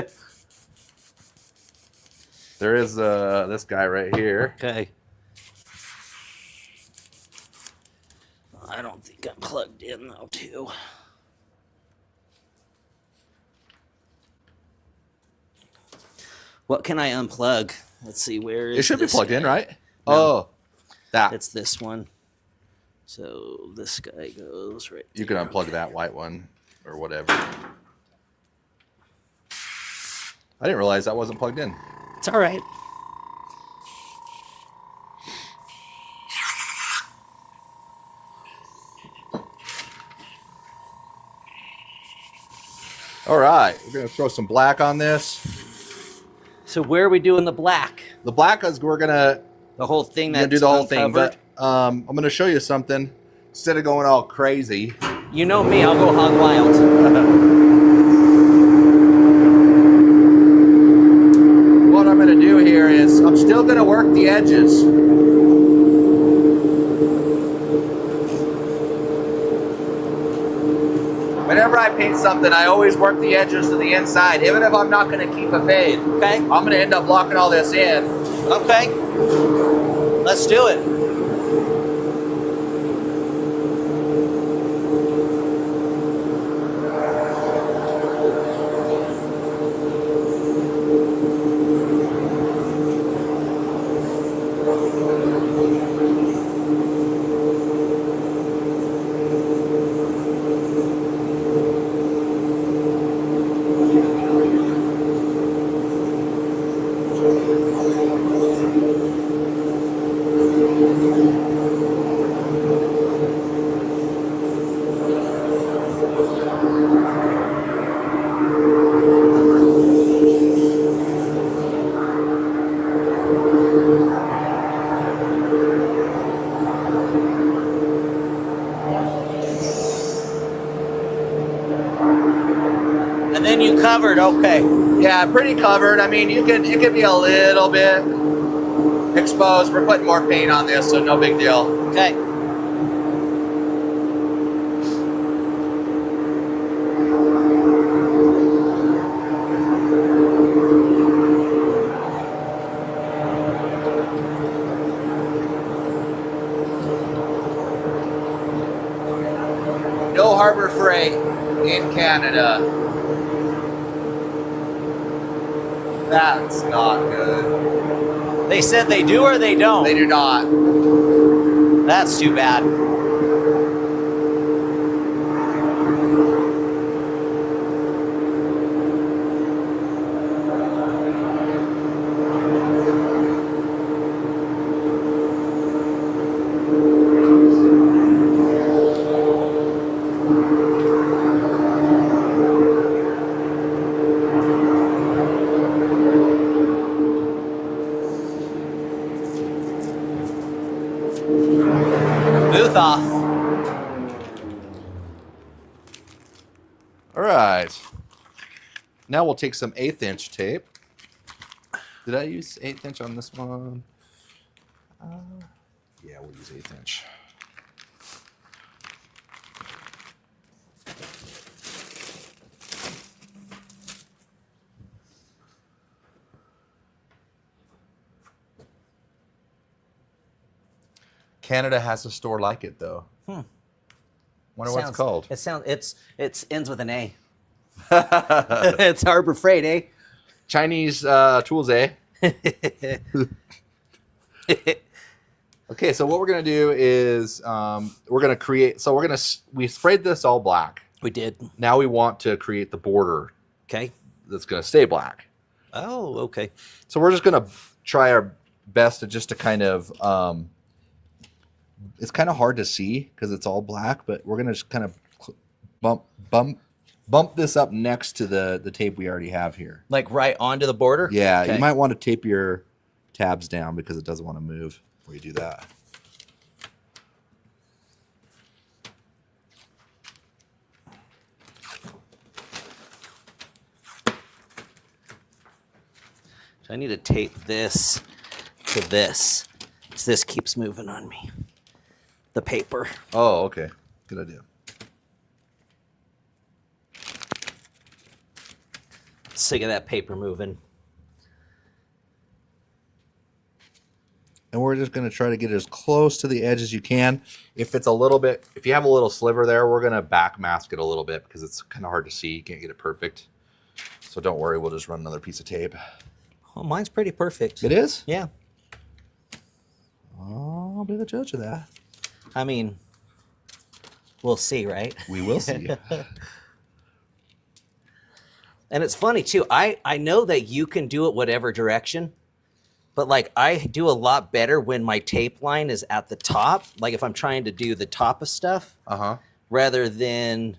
There is this guy right here. Okay. I don't think I'm plugged in though, too. What can I unplug? Let's see, where is It should be this plugged in, guy? right? No. Oh, that. It's this one. So this guy goes right You can there. unplug that white one or whatever. I didn't realize that wasn't plugged in. It's all right. All right, we're gonna throw some black on this. So where are we doing the black? The black is we're gonna The whole thing gonna that's do the whole thing, uncovered? but I'm gonna show you something. Instead of going all crazy, You know me, I'll go hog wild. what I'm gonna do here is I'm still gonna work the edges. Whenever I paint something, I always work the edges to the inside, even if I'm not gonna keep a fade. Okay. I'm gonna end up locking all this in. Okay. Let's do it. And then you covered, okay. Yeah, pretty covered. I mean, it could be a little bit exposed. We're putting more paint on this, so no big deal. Okay. No Harbor Freight in Canada. That's not good. They said they do or they don't? They do not. That's too bad. Booth off. All right. Now we'll take some 1/8 inch tape. Did I use 1/8 inch on this one? Yeah, we'll use 1/8 inch. Canada has a store like it though. Wonder what it's called. It ends with an A. It's Harbor Freight, eh? Chinese tools, eh? Okay, so what we're gonna do is we're gonna create. So we sprayed this all black. We did. Now we want to create the border Okay. that's gonna stay black. Oh, okay. So we're just gonna try our best to kind of. It's kind of hard to see because it's all black, but we're gonna just kind of bump this up next to the tape we already have here. Like right onto the border? Yeah, Okay. you might want to tape your tabs down because it doesn't want to move before you do that. So I need to tape this to this. So this keeps moving on me. The paper. Oh, okay. Good idea. Sick of that paper moving. And we're just going to try to get as close to the edge as you can. If it's a little bit, if you have a little sliver there, we're going to back mask it a little bit because it's kind of hard to see. You can't get it perfect. So don't worry, we'll just run another piece of tape. Oh, mine's pretty perfect. It is? Yeah. I'll be the judge of that. I mean, we'll see, right? We will see. And it's funny too. I know that you can do it whatever direction, but like I do a lot better when my tape line is at the top. Like if I'm trying to do the top of stuff, rather than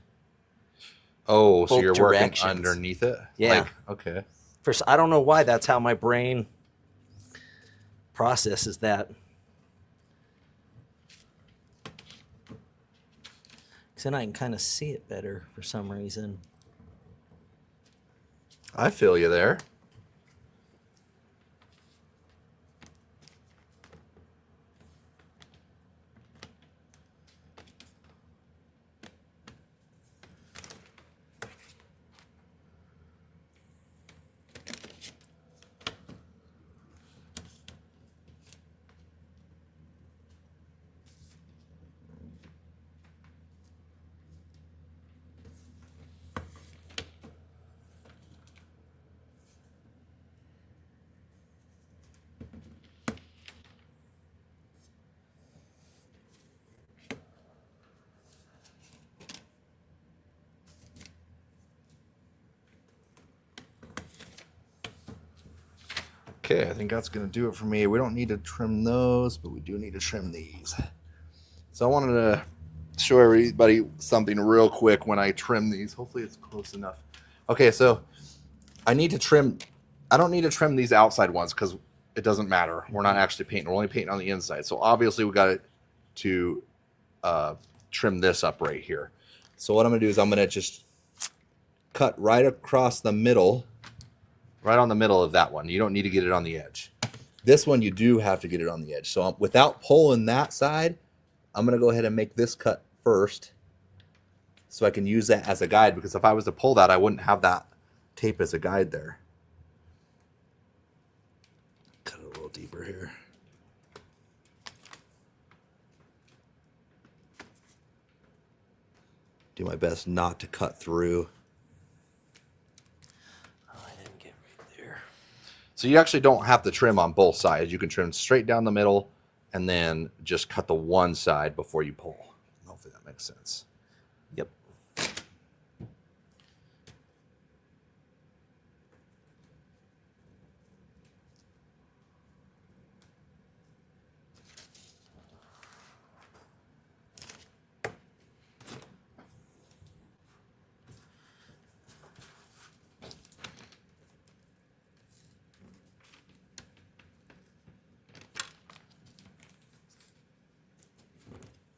oh, so both you're directions. working underneath it? Yeah. Like, okay. First, I don't know why that's how my brain processes that. Because then I can kind of see it better for some reason. I feel you there. Okay, I think that's going to do it for me. We don't need to trim those, but we do need to trim these. So I wanted to show everybody something real quick when I trim these. Hopefully it's close enough. Okay, so I need to trim. I don't need to trim these outside ones because it doesn't matter. We're not actually painting. We're only painting on the inside. So obviously we got to trim this up right here. So what I'm going to do is I'm going to just cut right across the middle. Right on the middle of that one. You don't need to get it on the edge. This one, you do have to get it on the edge. So without pulling that side, I'm going to go ahead and make this cut first so I can use that as a guide, because if I was to pull that, I wouldn't have that tape as a guide there. Cut it a little deeper here. Do my best not to cut through. So you actually don't have to trim on both sides. You can trim straight down the middle and then just cut the one side before you pull. Hopefully that makes sense. Yep.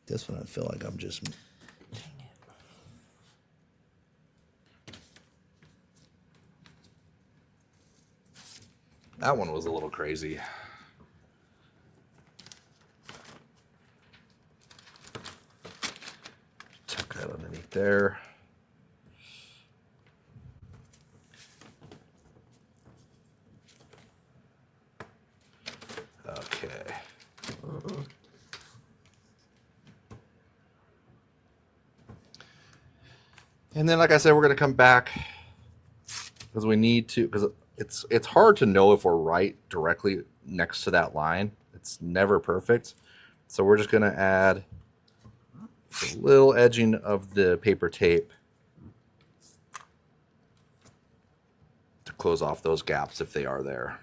This one I feel like I'm just... That one was a little crazy. Tuck that underneath there. Okay. And then, like I said, we're going to come back because we need to, because it's hard to know if we're right directly next to that line. It's never perfect. So we're just going to add a little edging of the paper tape to close off those gaps if they are there.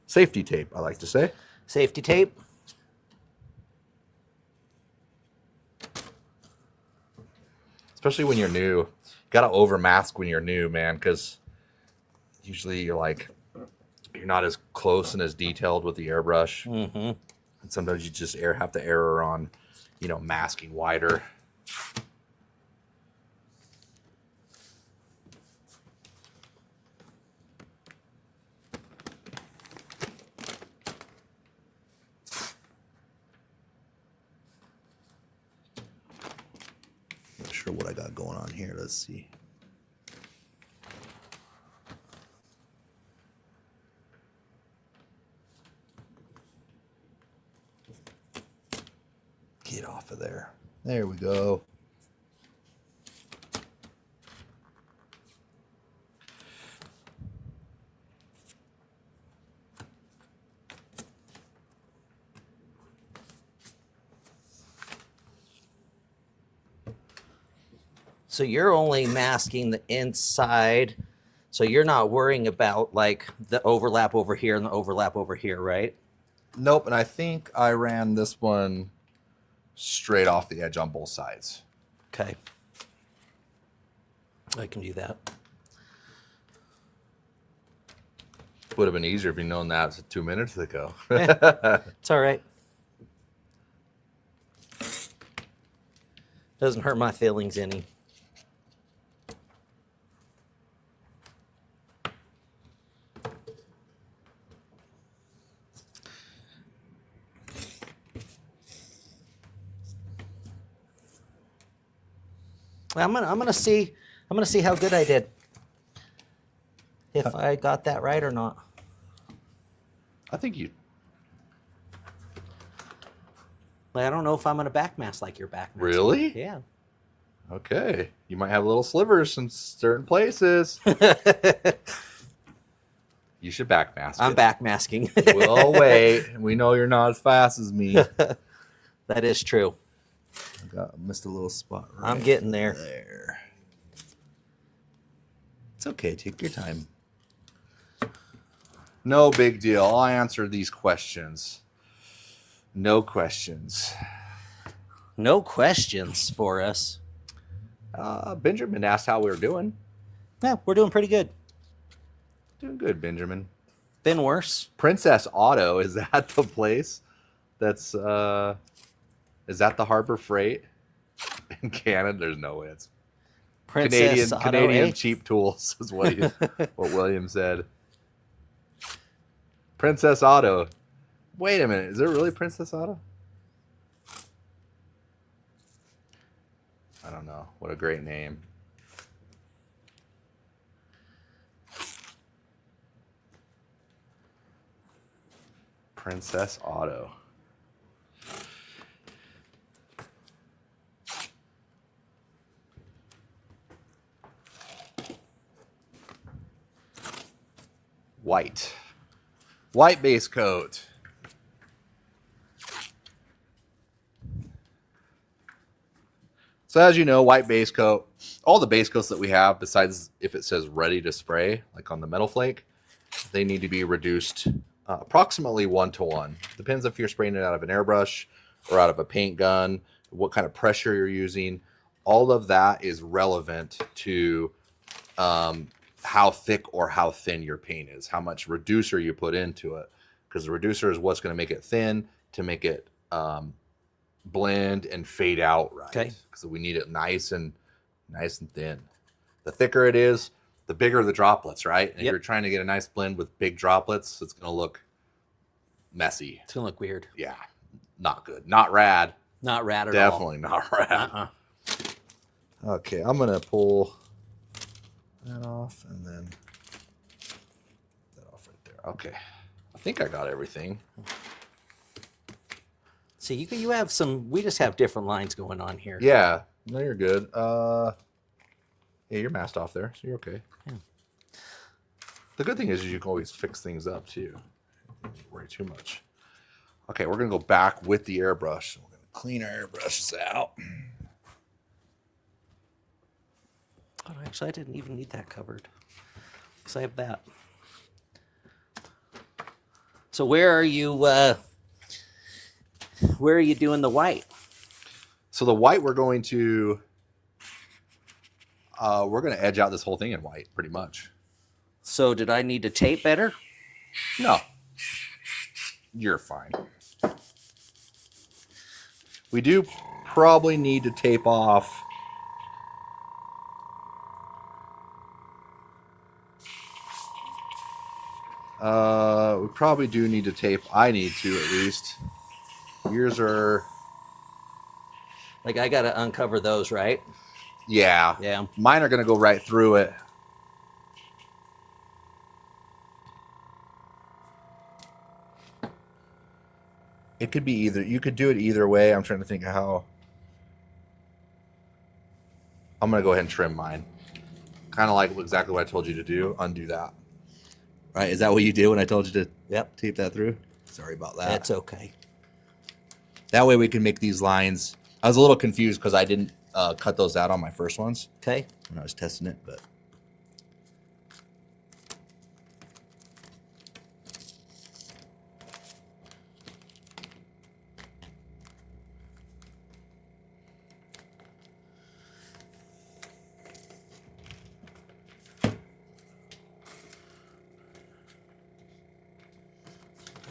Safety tape, I like to say. Safety tape. Especially when you're new. You gotta over mask when you're new, man, because usually you're not as close and as detailed with the airbrush. Mm-hmm. And sometimes you just have to error on, masking wider. sure what I got going on here. Let's see. Get off of there. There we go. So you're only masking the inside. So you're not worrying about like the overlap over here and the overlap over here, right? Nope. And I think I ran this one straight off the edge on both sides. Okay. I can do that. Would have been easier if you'd known that 2 minutes ago. It's all right. Doesn't hurt my feelings any. I'm gonna see how good I did. If I got that right or not. I think you. Like, I don't know if I'm gonna backmask like your backmask. Really? Yeah. Okay. You might have little slivers in certain places. You should backmask. I'm backmasking. We'll wait. We know you're not as fast as me. That is true. Missed a little spot. Right I'm getting there. There. It's okay. Take your time. No big deal. I'll answer these questions. No questions. No questions for us. Benjamin asked how we were doing. Yeah, we're doing pretty good. Doing good, Benjamin. Been worse. Princess Auto, is that the place? That's is that the Harbor Freight in Canada? There's no way. It's Princess Auto, Canadian eh? cheap tools is what what William said. Princess Auto. Wait a minute, is there really Princess Auto? I don't know. What a great name. Princess Auto. White base coat. So as you know, white base coat, all the base coats that we have, besides if it says ready to spray, like on the metal flake, they need to be reduced approximately 1-to-1. Depends if you're spraying it out of an airbrush or out of a paint gun, what kind of pressure you're using. All of that is relevant to how thick or how thin your paint is, how much reducer you put into it, because the reducer is what's going to make it thin to make it blend and fade out right. Okay. Because we need it nice and thin. The thicker it is, the bigger the droplets, right? And if you're trying to get a nice blend with big droplets, it's going to look messy. It's gonna look weird. Yeah, not good. Not rad. Not rad at all. Definitely not rad. Okay, I'm going to pull that off and then that off right there. Okay. I think I got everything. See, you have some. We just have different lines going on here. Yeah. No, you're good. Yeah, you're masked off there, so you're okay. Yeah. The good thing is you can always fix things up too. Don't worry too much. Okay, we're gonna go back with the airbrush. We're gonna clean our airbrushes out. Oh, actually, I didn't even need that covered because I have that. So where are you? Where are you doing the white? So the white we're going to edge out this whole thing in white, pretty much. So did I need to tape better? No. You're fine. We do probably need to tape off we probably do need to tape. I need to, at least. Yours are... Like, I got to uncover those, right? Yeah. Yeah. Mine are going to go right through it. It could be either. You could do it either way. I'm trying to think of how. I'm going to go ahead and trim mine. Kind of like exactly what I told you to do. Undo that. Right? Is that what you do when I told you to tape that through? Sorry about that. That's okay. That way we can make these lines. I was a little confused because I didn't cut those out on my first ones. Okay. When I was testing it, but.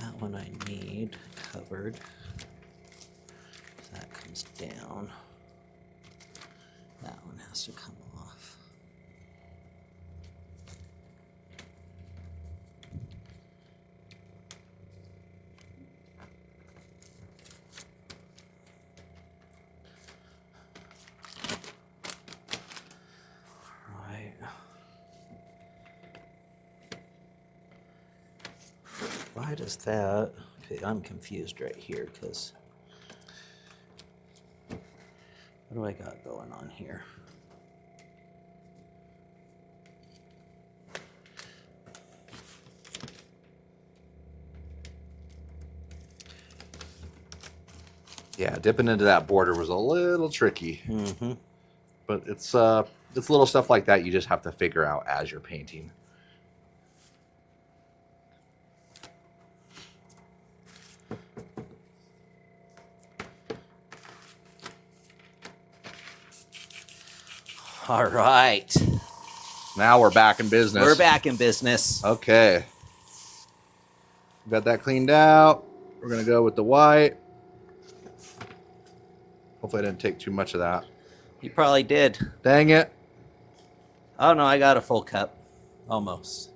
That one I need covered. That comes down. That one has to come off. Right. Why does that? Okay, I'm confused right here because what do I got going on here? Yeah, dipping into that border was a little tricky. Mm-hmm. But it's little stuff like that you just have to figure out as you're painting. All right. Now we're back in business. We're back in business. Okay. Got that cleaned out. We're going to go with the white. Hopefully I didn't take too much of that. You probably did. Dang it. Oh, no, I got a full cup. Almost.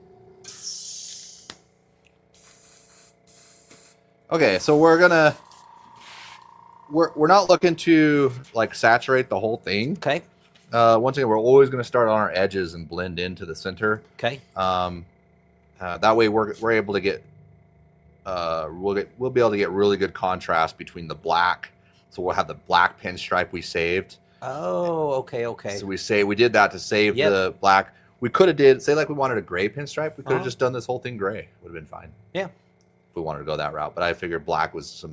Okay, so we're not looking to like saturate the whole thing. Okay. Once again, we're always going to start on our edges and blend into the center. Okay. That way we're able to get we'll be able to get really good contrast between the black. So we'll have the black pinstripe we saved. Oh, okay, okay. So we did that to save the black. We could have say like we wanted a gray pinstripe. We could have just done this whole thing gray. Would have been fine. Yeah. If we wanted to go that route, but I figured black was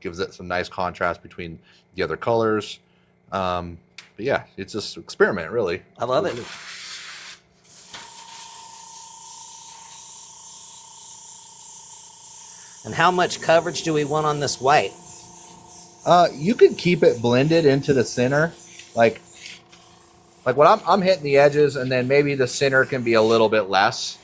gives it some nice contrast between the other colors. But yeah, it's just experiment really. I love it. And how much coverage do we want on this white? You could keep it blended into the center, like what I'm hitting the edges, and then maybe the center can be a little bit less.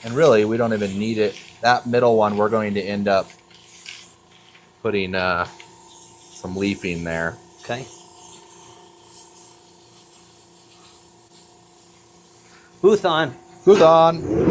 And really, we don't even need it. That middle one, we're going to end up putting some leafing there. Okay. Booth on. Booth on.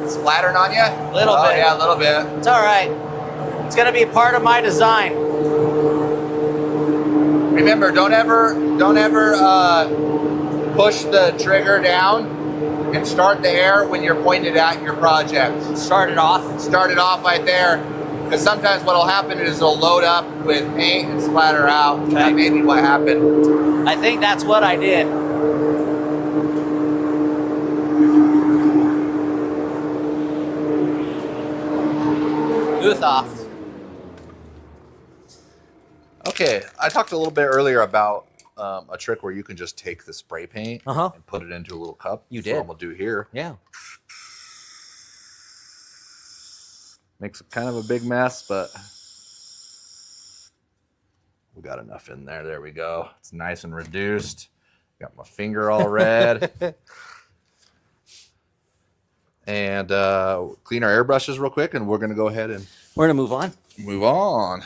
Splattering on you? A little bit. Yeah, a little bit. It's all right. It's going to be part of my design. Remember, don't ever push the trigger down and start the air when you're pointed at your project. Start it off. Start it off right there. Because sometimes what'll happen is it'll load up with paint and splatter out. Okay. That may be what happened. I think that's what I did. Booth off. Okay, I talked a little bit earlier about a trick where you can just take the spray paint and put it into a little cup. You That's did. what I'm gonna do here. Yeah. Makes kind of a big mess, but we got enough in there. There we go. It's nice and reduced. Got my finger all red. And clean our airbrushes real quick, and we're gonna go ahead and We're going to move on. move on.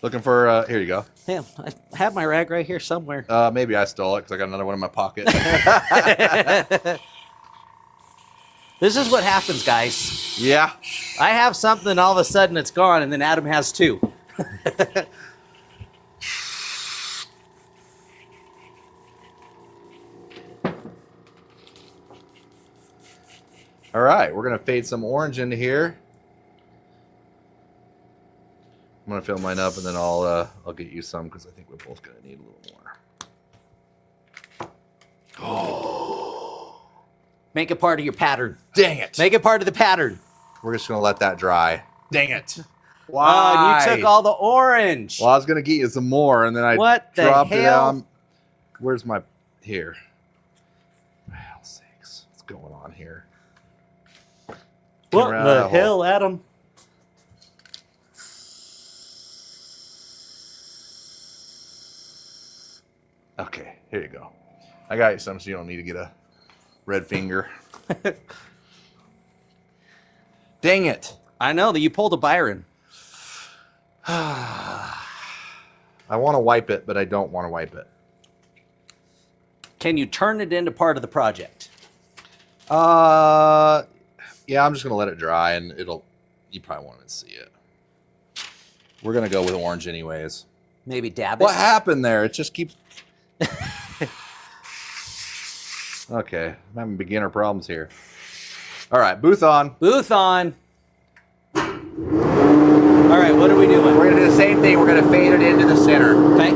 Looking for, here you go. Yeah, I have my rag right here somewhere. Maybe I stole it because I got another one in my pocket. This is what happens, guys. Yeah. I have something, all of a sudden it's gone, and then Adam has two. All right, we're going to fade some orange into here. I'm going to fill mine up, and then I'll get you some because I think we're both going to need a little more. Oh. Make it part of your pattern. Dang it. Make it part of the pattern. We're just going to let that dry. Dang it. Wow, you took all the orange. Well, I was going to get you some more, and then I What the dropped it hell? on. Where's my... Here. For hell's sakes. What's going on here? What around the that hole. hell, Adam? Okay, here you go. I got you some, so you don't need to get a red finger. Dang it. I know that you pulled a Byron. I want to wipe it, but I don't want to wipe it. Can you turn it into part of the project? Yeah, I'm just going to let it dry, and you probably won't even see it. We're going to go with orange anyways. Maybe dab it? What happened there? It just keeps... Okay, I'm having beginner problems here. All right, booth on. Booth on. All right, what are we doing? We're going to do the same thing. We're going to fade it into the center. Okay.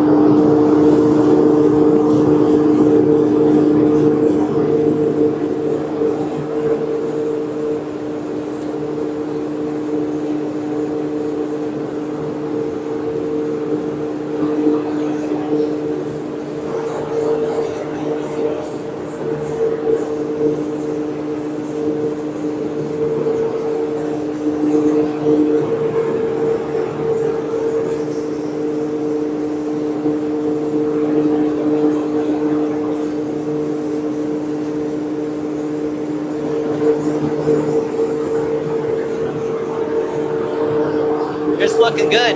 It's looking good.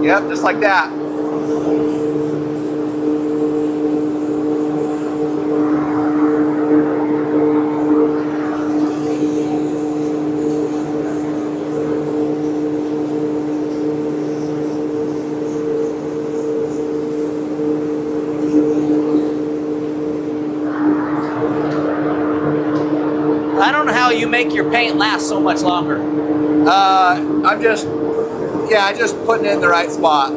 Yep, just like that. I don't know how you make your paint last so much longer. I'm just putting it in the right spot.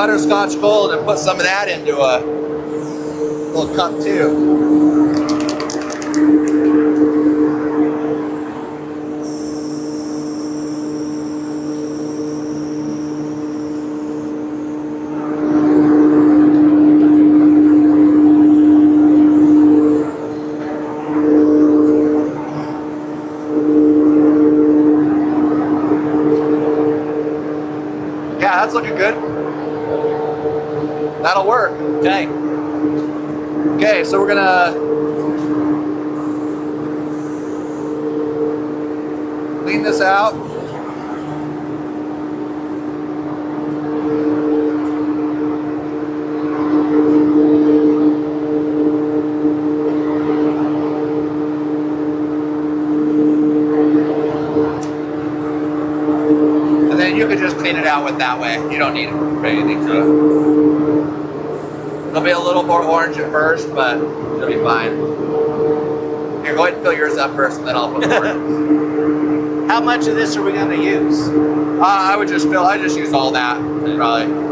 butterscotch gold and put some of that into a little cup too. Yeah, that's looking good. That'll work. Okay. Okay, so we're gonna clean this out. And then you can just clean it out with that way. You don't need to put anything to it. It'll be a little more orange at first, but it'll be fine. Here, go ahead and fill yours up first, and then I'll put the orange. How much of this are we going to use? I just use all that, probably.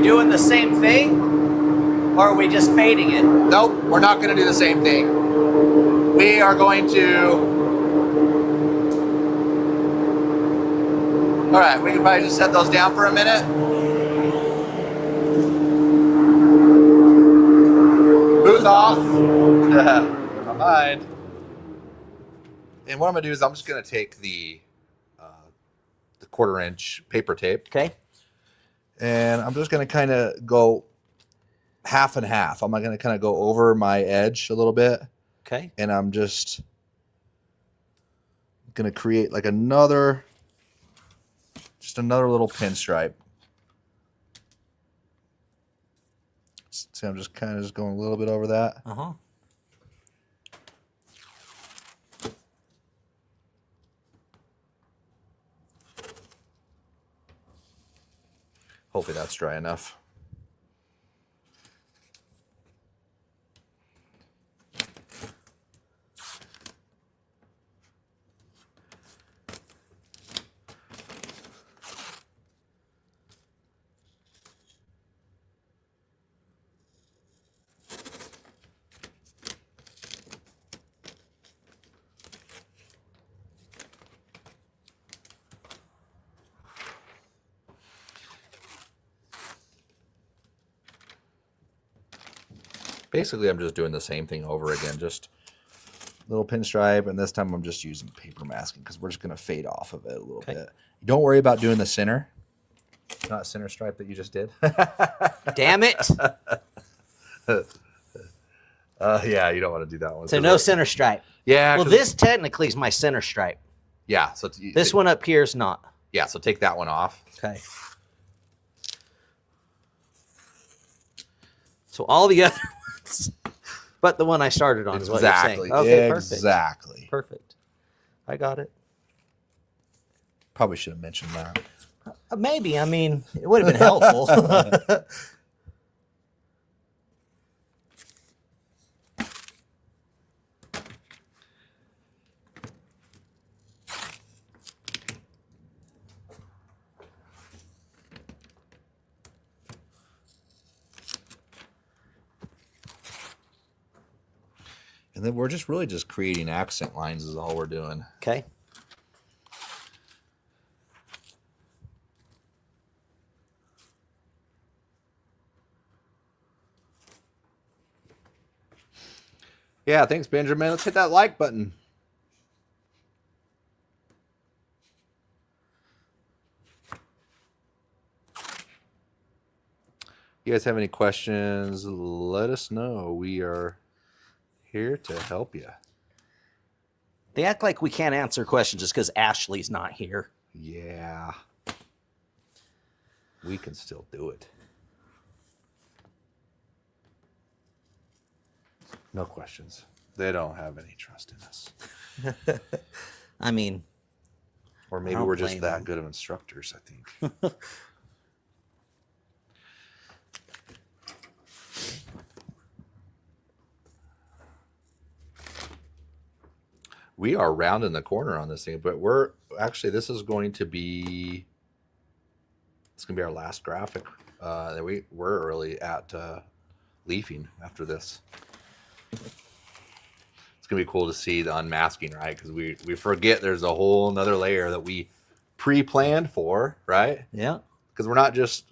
Doing the same thing, or are we just fading it? Nope, we're not going to do the same thing. We are going to... All right, we can probably just set those down for a minute. Booth off. Never mind. And what I'm going to do is I'm just going to take the 1/4-inch paper tape. Okay. And I'm just going to kind of go half and half. I'm going to kind of go over my edge a little bit. Okay. And I'm just going to create like another little pinstripe. See, I'm just kind of just going a little bit over that. Uh-huh. Hopefully that's dry enough. Basically, I'm just doing the same thing over again, just little pinstripe, and this time I'm just using paper masking because we're just going to fade off of it a little bit. Don't worry about doing the center. Not center stripe that you just did. Damn it. Yeah, you don't want to do that one. So no center stripe. Yeah. Well, this technically is my center stripe. Yeah. So this one up here is not. Yeah, so take that one off. Okay. So all the other ones, but the one I started on is what you're saying. Okay, perfect. Exactly. Perfect. I got it. Probably should have mentioned that. Maybe. I mean, it would have been helpful. And then we're just really just creating accent lines is all we're doing. Okay. Yeah, thanks, Benjamin. Let's hit that like button. You guys have any questions, let us know. We are here to help you. They act like we can't answer questions just because Ashley's not here. Yeah. We can still do it. No questions. They don't have any trust in us. I mean, Or maybe we're just that good of instructors, I think. We are rounding the corner on this thing, but we're actually, this is going to be, it's going to be our last graphic. We're early at leafing after this. It's going to be cool to see the unmasking, right? Because we forget there's a whole nother layer that we pre-planned for, right? Yeah. Because we're not just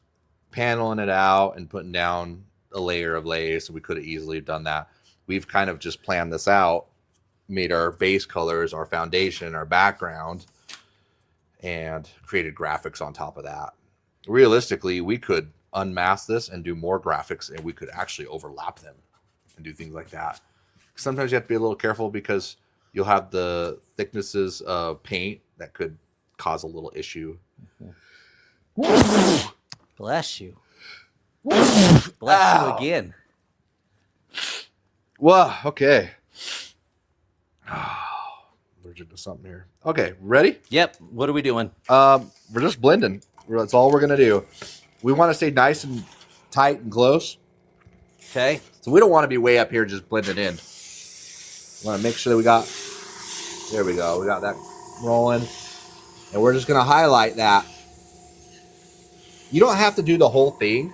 paneling it out and putting down a layer of lace. So we could have easily done that. We've kind of just planned this out, made our base colors, our foundation, our background, and created graphics on top of that. Realistically, we could unmask this and do more graphics, and we could actually overlap them and do things like that. Sometimes you have to be a little careful because you'll have the thicknesses of paint that could cause a little issue. Bless you. Bless you again. Well, okay. Allergic to something here. Okay, ready? Yep. What are we doing? We're just blending. That's all we're gonna do. We want to stay nice and tight and close. Okay. So we don't want to be way up here just blending in. We want to make sure that we got. There we go. We got that rolling, and we're just gonna highlight that. You don't have to do the whole thing.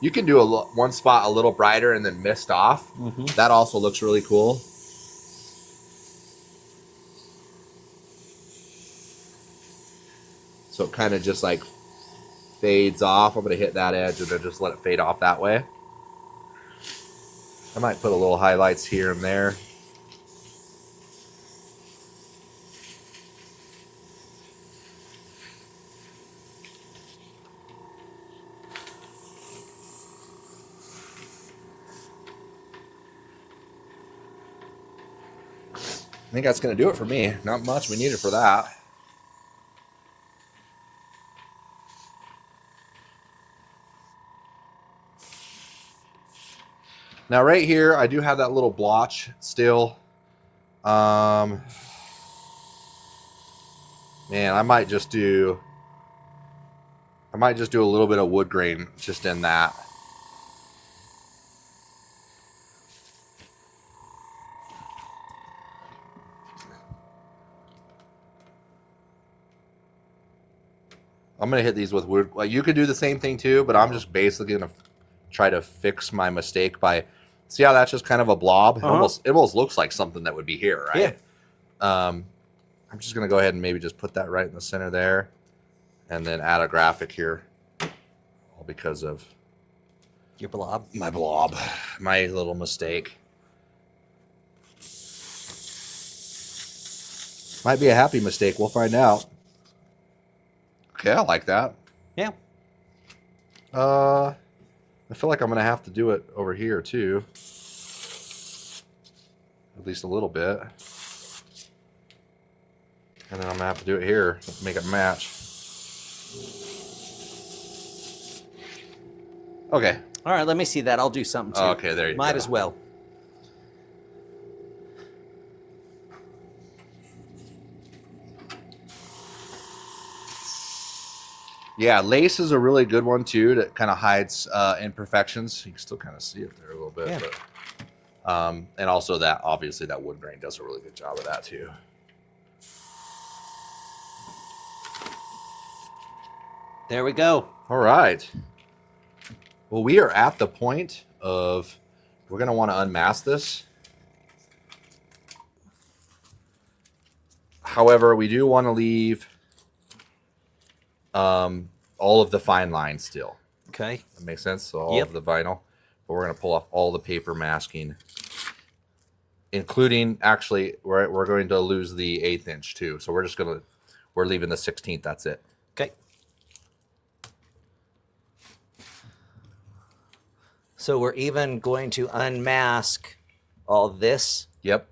You can do one spot a little brighter and then mist off. Mm-hmm. That also looks really cool. So it kind of just like fades off. I'm going to hit that edge and then just let it fade off that way. I might put a little highlights here and there. I think that's going to do it for me. Not much we needed for that. Now right here, I do have that little blotch still. Man, I might just do a little bit of wood grain just in that. I'm going to hit these with wood. Well, you could do the same thing too, but I'm just basically going to try to fix my mistake by, see how that's just kind of a blob? It almost looks like something that would be here, right? Yeah. I'm just going to go ahead and maybe just put that right in the center there and then add a graphic here. All because of your blob. My blob. My little mistake. Might be a happy mistake. We'll find out. Okay, I like that. Yeah. I feel like I'm going to have to do it over here too. At least a little bit. And then I'm going to have to do it here to make it match. Okay. All right, let me see that. I'll do something too. Okay, there you go. Might as well. Yeah, lace is a really good one too that kind of hides imperfections. You can still kind of see it there a little bit. Yeah. But, and also that, obviously, that wood grain does a really good job of that too. There we go. All right. Well, we are at the point of, we're going to want to unmask this. However, we do want to leave all of the fine lines still. Okay. That makes sense? So all of the vinyl. But we're going to pull off all the paper masking, including, actually, we're going to lose the 1/8 inch too. So we're leaving the 16th. That's it. Okay. So we're even going to unmask all this. Yep.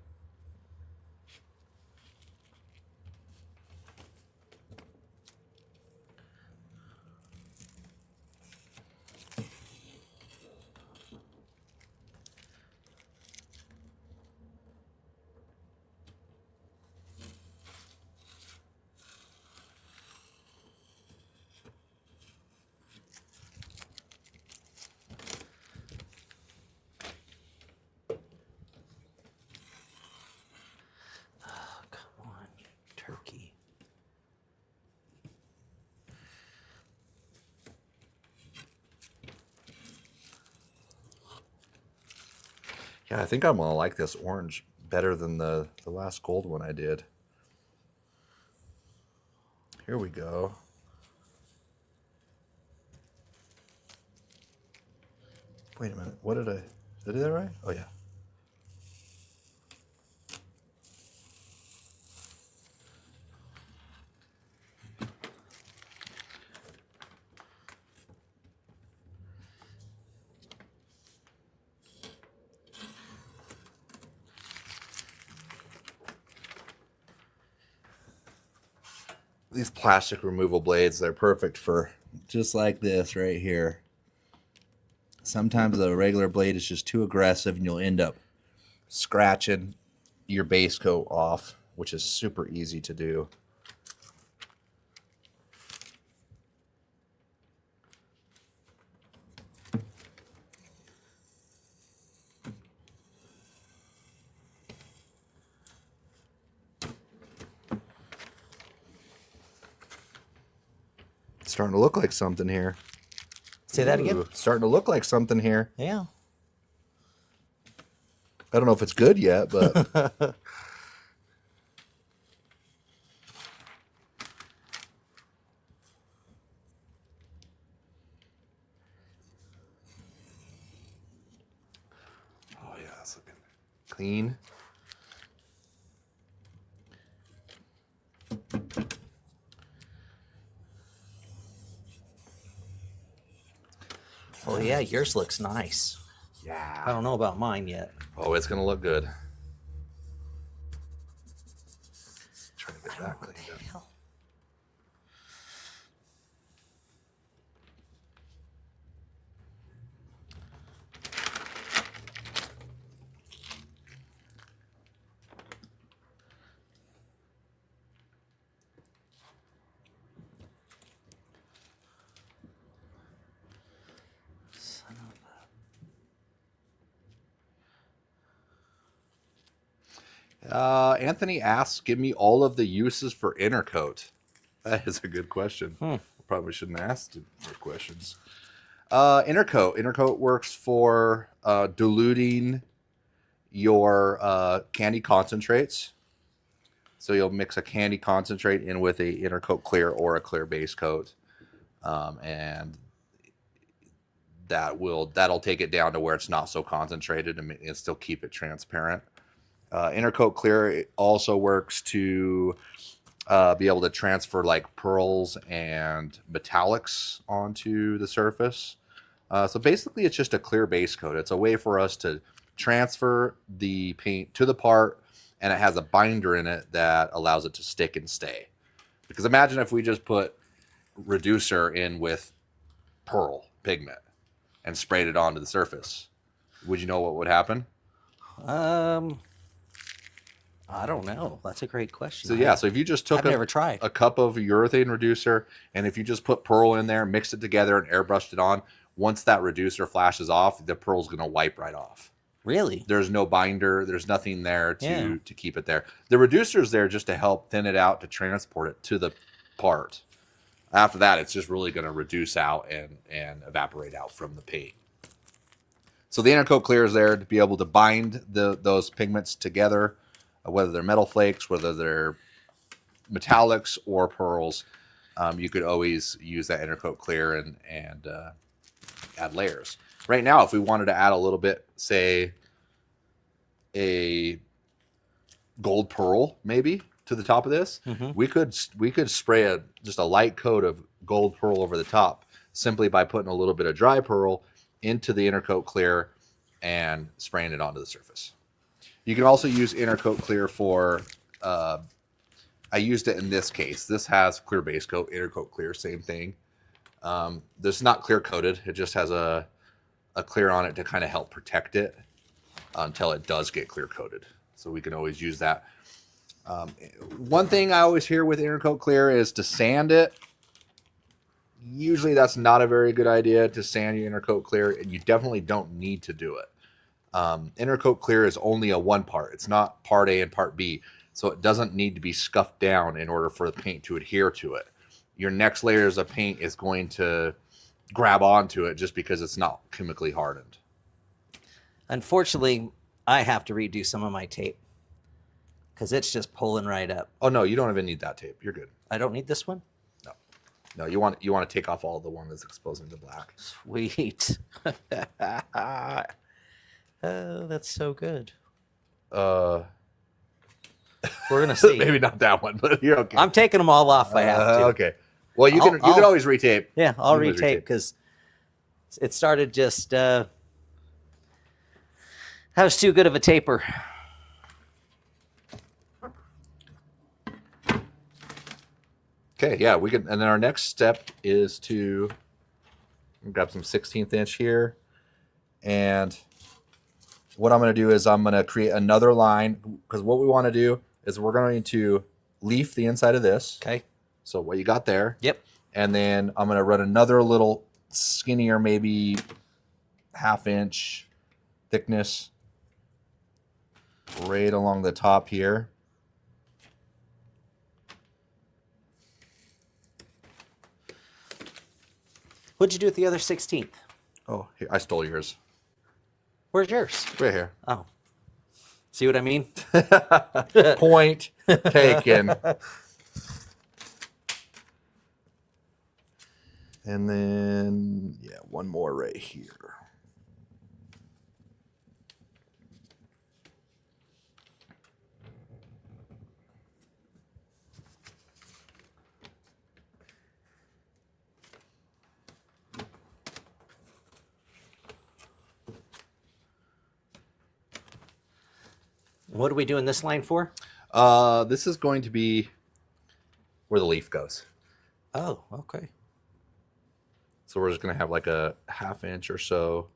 Yeah, I think I'm going to like this orange better than the last gold one I did. Here we go. Wait a minute. What did I do that right? Oh, yeah. These plastic removal blades, they're perfect for just like this right here. Sometimes a regular blade is just too aggressive and you'll end up scratching your base coat off, which is super easy to do. It's starting to look like something here. Say that again? It's starting to look like something here. Yeah. I don't know if it's good yet, but... Oh, yeah, that's looking clean. Oh, yeah, yours looks nice. Yeah. I don't know about mine yet. Oh, it's going to look good. Try to get that cleaned up. Anthony asks, give me all of the uses for Intercoat. That is a good question. Probably shouldn't ask more questions. Intercoat works for diluting your candy concentrates. So you'll mix a candy concentrate in with a Intercoat clear or a clear base coat. And that'll take it down to where it's not so concentrated and still keep it transparent. Intercoat clear also works to be able to transfer like pearls and metallics onto the surface. So basically it's just a clear base coat. It's a way for us to transfer the paint to the part, and it has a binder in it that allows it to stick and stay. Because imagine if we just put reducer in with pearl pigment and sprayed it onto the surface. Would you know what would happen? I don't know. That's a great question. So yeah, so if you just took never tried a cup of urethane reducer, and if you just put pearl in there, mixed it together, and airbrushed it on, once that reducer flashes off, the pearl's going to wipe right off. Really? There's no binder. There's nothing there to keep it there. The reducer's there just to help thin it out, to transport it to the part. After that, it's just really going to reduce out and evaporate out from the paint. So the Intercoat clear is there to be able to bind those pigments together, whether they're metal flakes, whether they're metallics or pearls. You could always use that Intercoat clear and add layers. Right now, if we wanted to add a little bit, say, a gold pearl maybe to the top of this, we could spray just a light coat of gold pearl over the top simply by putting a little bit of dry pearl into the Intercoat clear and spraying it onto the surface. You can also use Intercoat clear for, I used it in this case. This has clear base coat, Intercoat clear, same thing. This is not clear coated. It just has a clear on it to kind of help protect it until it does get clear coated. So we can always use that. One thing I always hear with Intercoat clear is to sand it. Usually that's not a very good idea to sand your Intercoat clear, and you definitely don't need to do it. Intercoat clear is only a one part. It's not part A and part B. So it doesn't need to be scuffed down in order for the paint to adhere to it. Your next layers of paint is going to grab onto it just because it's not chemically hardened. Unfortunately, I have to redo some of my tape because it's just pulling right up. Oh no, you don't even need that tape. You're good. I don't need this one? No. No, you want to take off all the one that's exposing the black. Sweet. Oh, that's so good. We're gonna see. Maybe not that one, but you're okay. I'm taking them all off. I have to. Okay. Well, you can always retape. Yeah, I'll retape because it started just. I was too good of a taper. Okay, yeah, we can. And then our next step is to grab some 16th inch here, and what I'm going to do is I'm going to create another line because what we want to do is we're going to leaf the inside of this. Okay. So what you got there. Yep. And then I'm going to run another little skinnier, maybe 1/2 inch thickness right along the top here. What'd you do with the other 16th? Oh, here, I stole yours. Where's yours? Right here. Oh. See what I mean? Point taken. And then, yeah, one more right here. What are we doing this line for? This is going to be where the leaf goes. Oh, okay. So we're just going to have like a 1/2 inch or so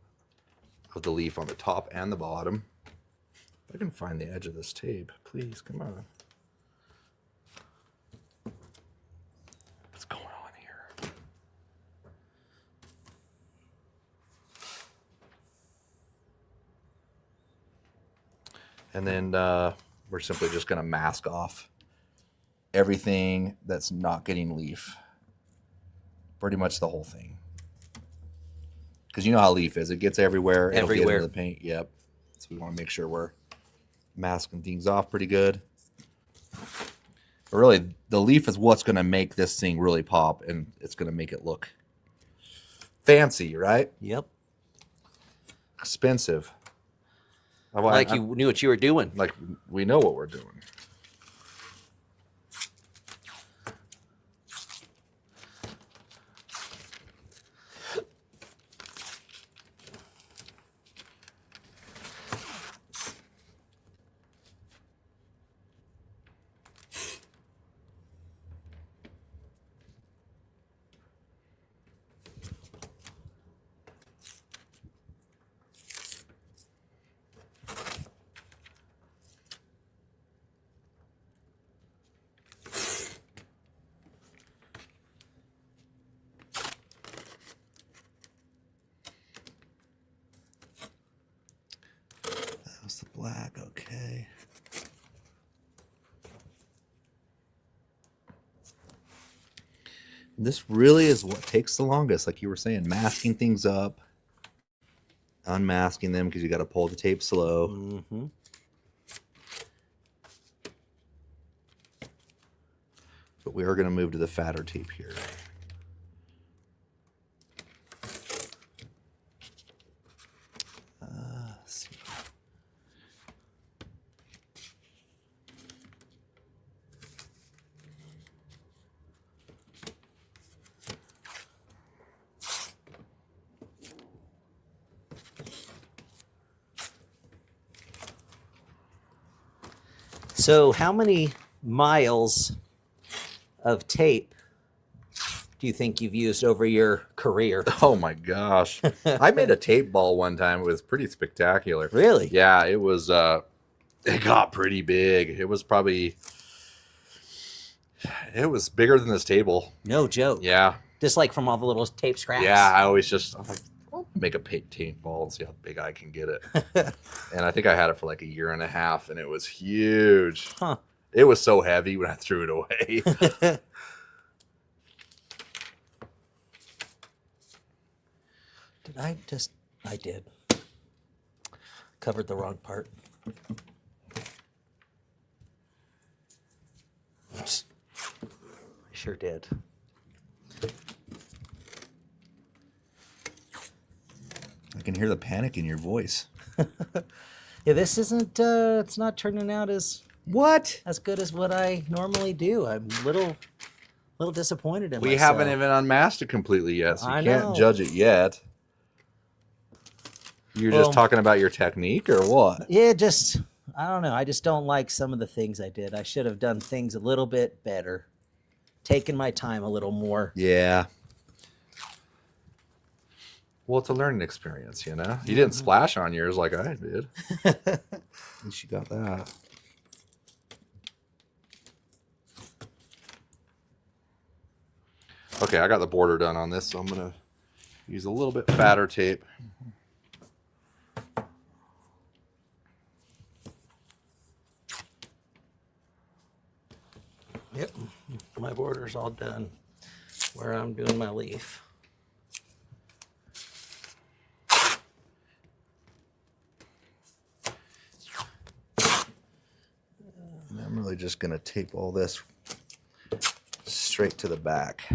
of the leaf on the top and the bottom. If I can find the edge of this tape, please, come on. What's going on here? And then we're simply just going to mask off everything that's not getting leaf. Pretty much the whole thing. Because you know how leaf is. It gets everywhere. It'll get into the paint. Yep. So we want to make sure we're masking things off pretty good. But really, the leaf is what's going to make this thing really pop, and it's going to make it look fancy, right? Yep. Expensive. Like you knew what you were doing. Like we know what we're doing. The black, okay. This really is what takes the longest, like you were saying, masking things up, unmasking them because you got to pull the tape slow. Mm-hmm. But we are going to move to the fatter tape here. Let's see. So how many miles of tape do you think you've used over your career? Oh my gosh. I made a tape ball one time. It was pretty spectacular. Really? Yeah, it was it got pretty big. It was probably bigger than this table. No joke. Yeah. Just like from all the little tape scraps. Yeah, I'm like, I'll make a tape ball and see how big I can get it. And I think I had it for like 1.5 years, and it was huge. Huh. It was so heavy when I threw it away. I did. Covered the wrong part. Oops. I sure did. I can hear the panic in your voice. Yeah, this isn't, it's not turning out as good as what I normally do. I'm a little disappointed in myself. We haven't even unmasked it completely yet, so you can't know. judge it yet. You're just talking about your technique or what? Yeah, I don't know. I just don't like some of the things I did. I should have done things a little bit better. Taken my time a little more. Yeah. Well, it's a learning experience, you know? You didn't splash on yours like I did. At least you got that. Okay, I got the border done on this, so I'm going to use a little bit fatter tape. Yep, my border's all done where I'm doing my leaf. And I'm really just going to tape all this straight to the back.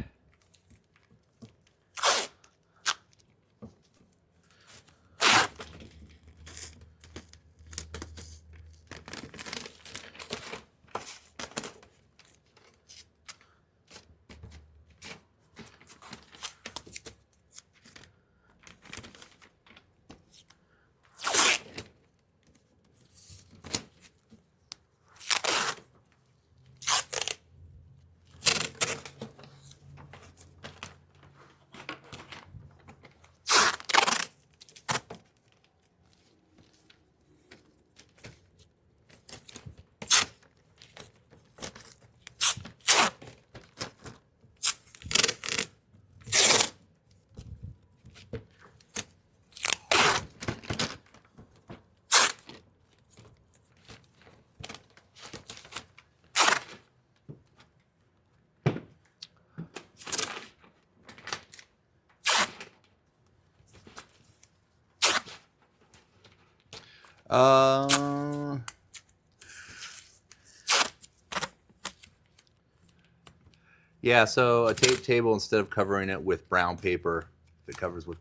Yeah, so a tape table, instead of covering it with brown paper, it covers with,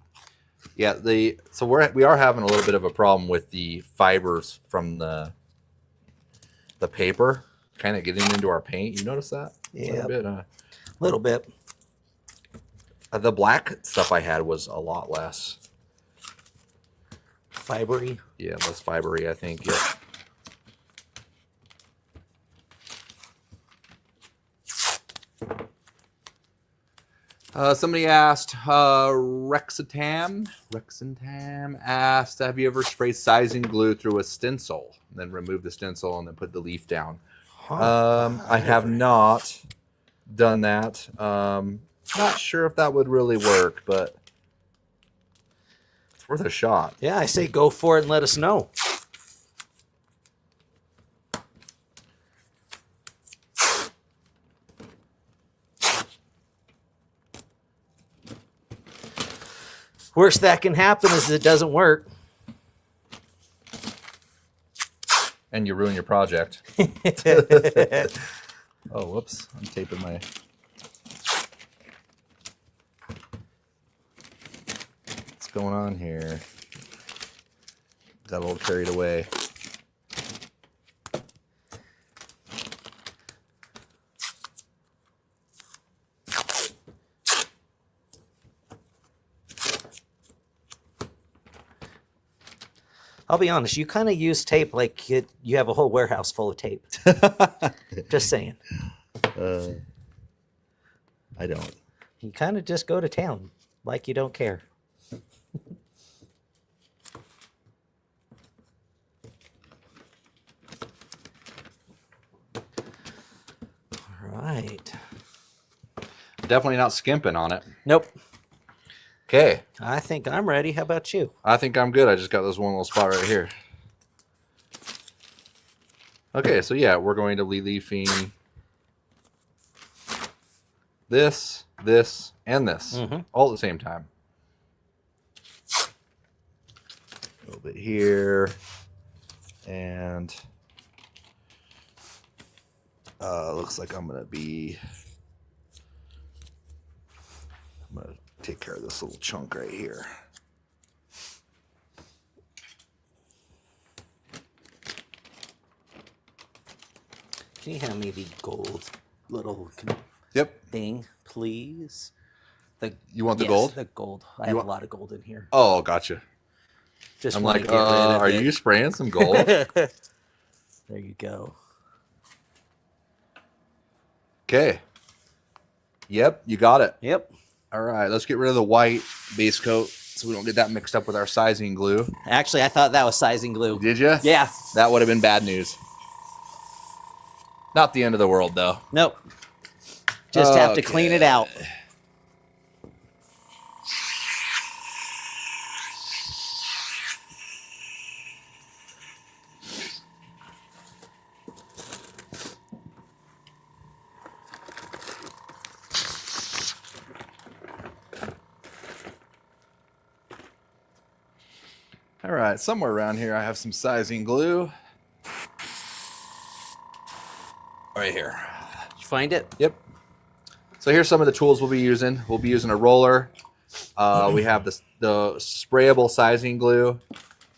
so we are having a little bit of a problem with the fibers from the paper kind of getting into our paint. You notice that? Yeah, a little bit. The black stuff I had was a lot less Fibery. Yeah, less fibery, I think. Yeah. Somebody asked, Rexatam asked, have you ever sprayed sizing glue through a stencil and then remove the stencil and then put the leaf down? I have not done that. Not sure if that would really work, but it's worth a shot. Yeah, I say go for it and let us know. Worst that can happen is it doesn't work. And you ruin your project. Oh, whoops. I'm taping my... What's going on here? Got a little carried away. I'll be honest, you kind of use tape like you have a whole warehouse full of tape. Just saying. I don't. You kind of just go to town like you don't care. All right. Definitely not skimping on it. Nope. Okay. I think I'm ready. How about you? I think I'm good. I just got this one little spot right here. Okay, so yeah, we're going to be leafing this, this, and this all at the same time. A little bit here. And looks like I'm gonna take care of this little chunk right here. Can you hand me the gold little thing, please? You want the gold? The gold. I have a lot of gold in here. Oh, gotcha. Just I'm want like, to get rid of are it. you spraying some gold? There you go. Okay. Yep, you got it. Yep. All right, let's get rid of the white base coat so we don't get that mixed up with our sizing glue. Actually, I thought that was sizing glue. Did you? Yeah. That would have been bad news. Not the end of the world, though. Nope. Just have to clean it out. All right, somewhere around here I have some sizing glue. Right here. Did you find it? Yep. So here's some of the tools we'll be using. We'll be using a roller. We have the sprayable sizing glue.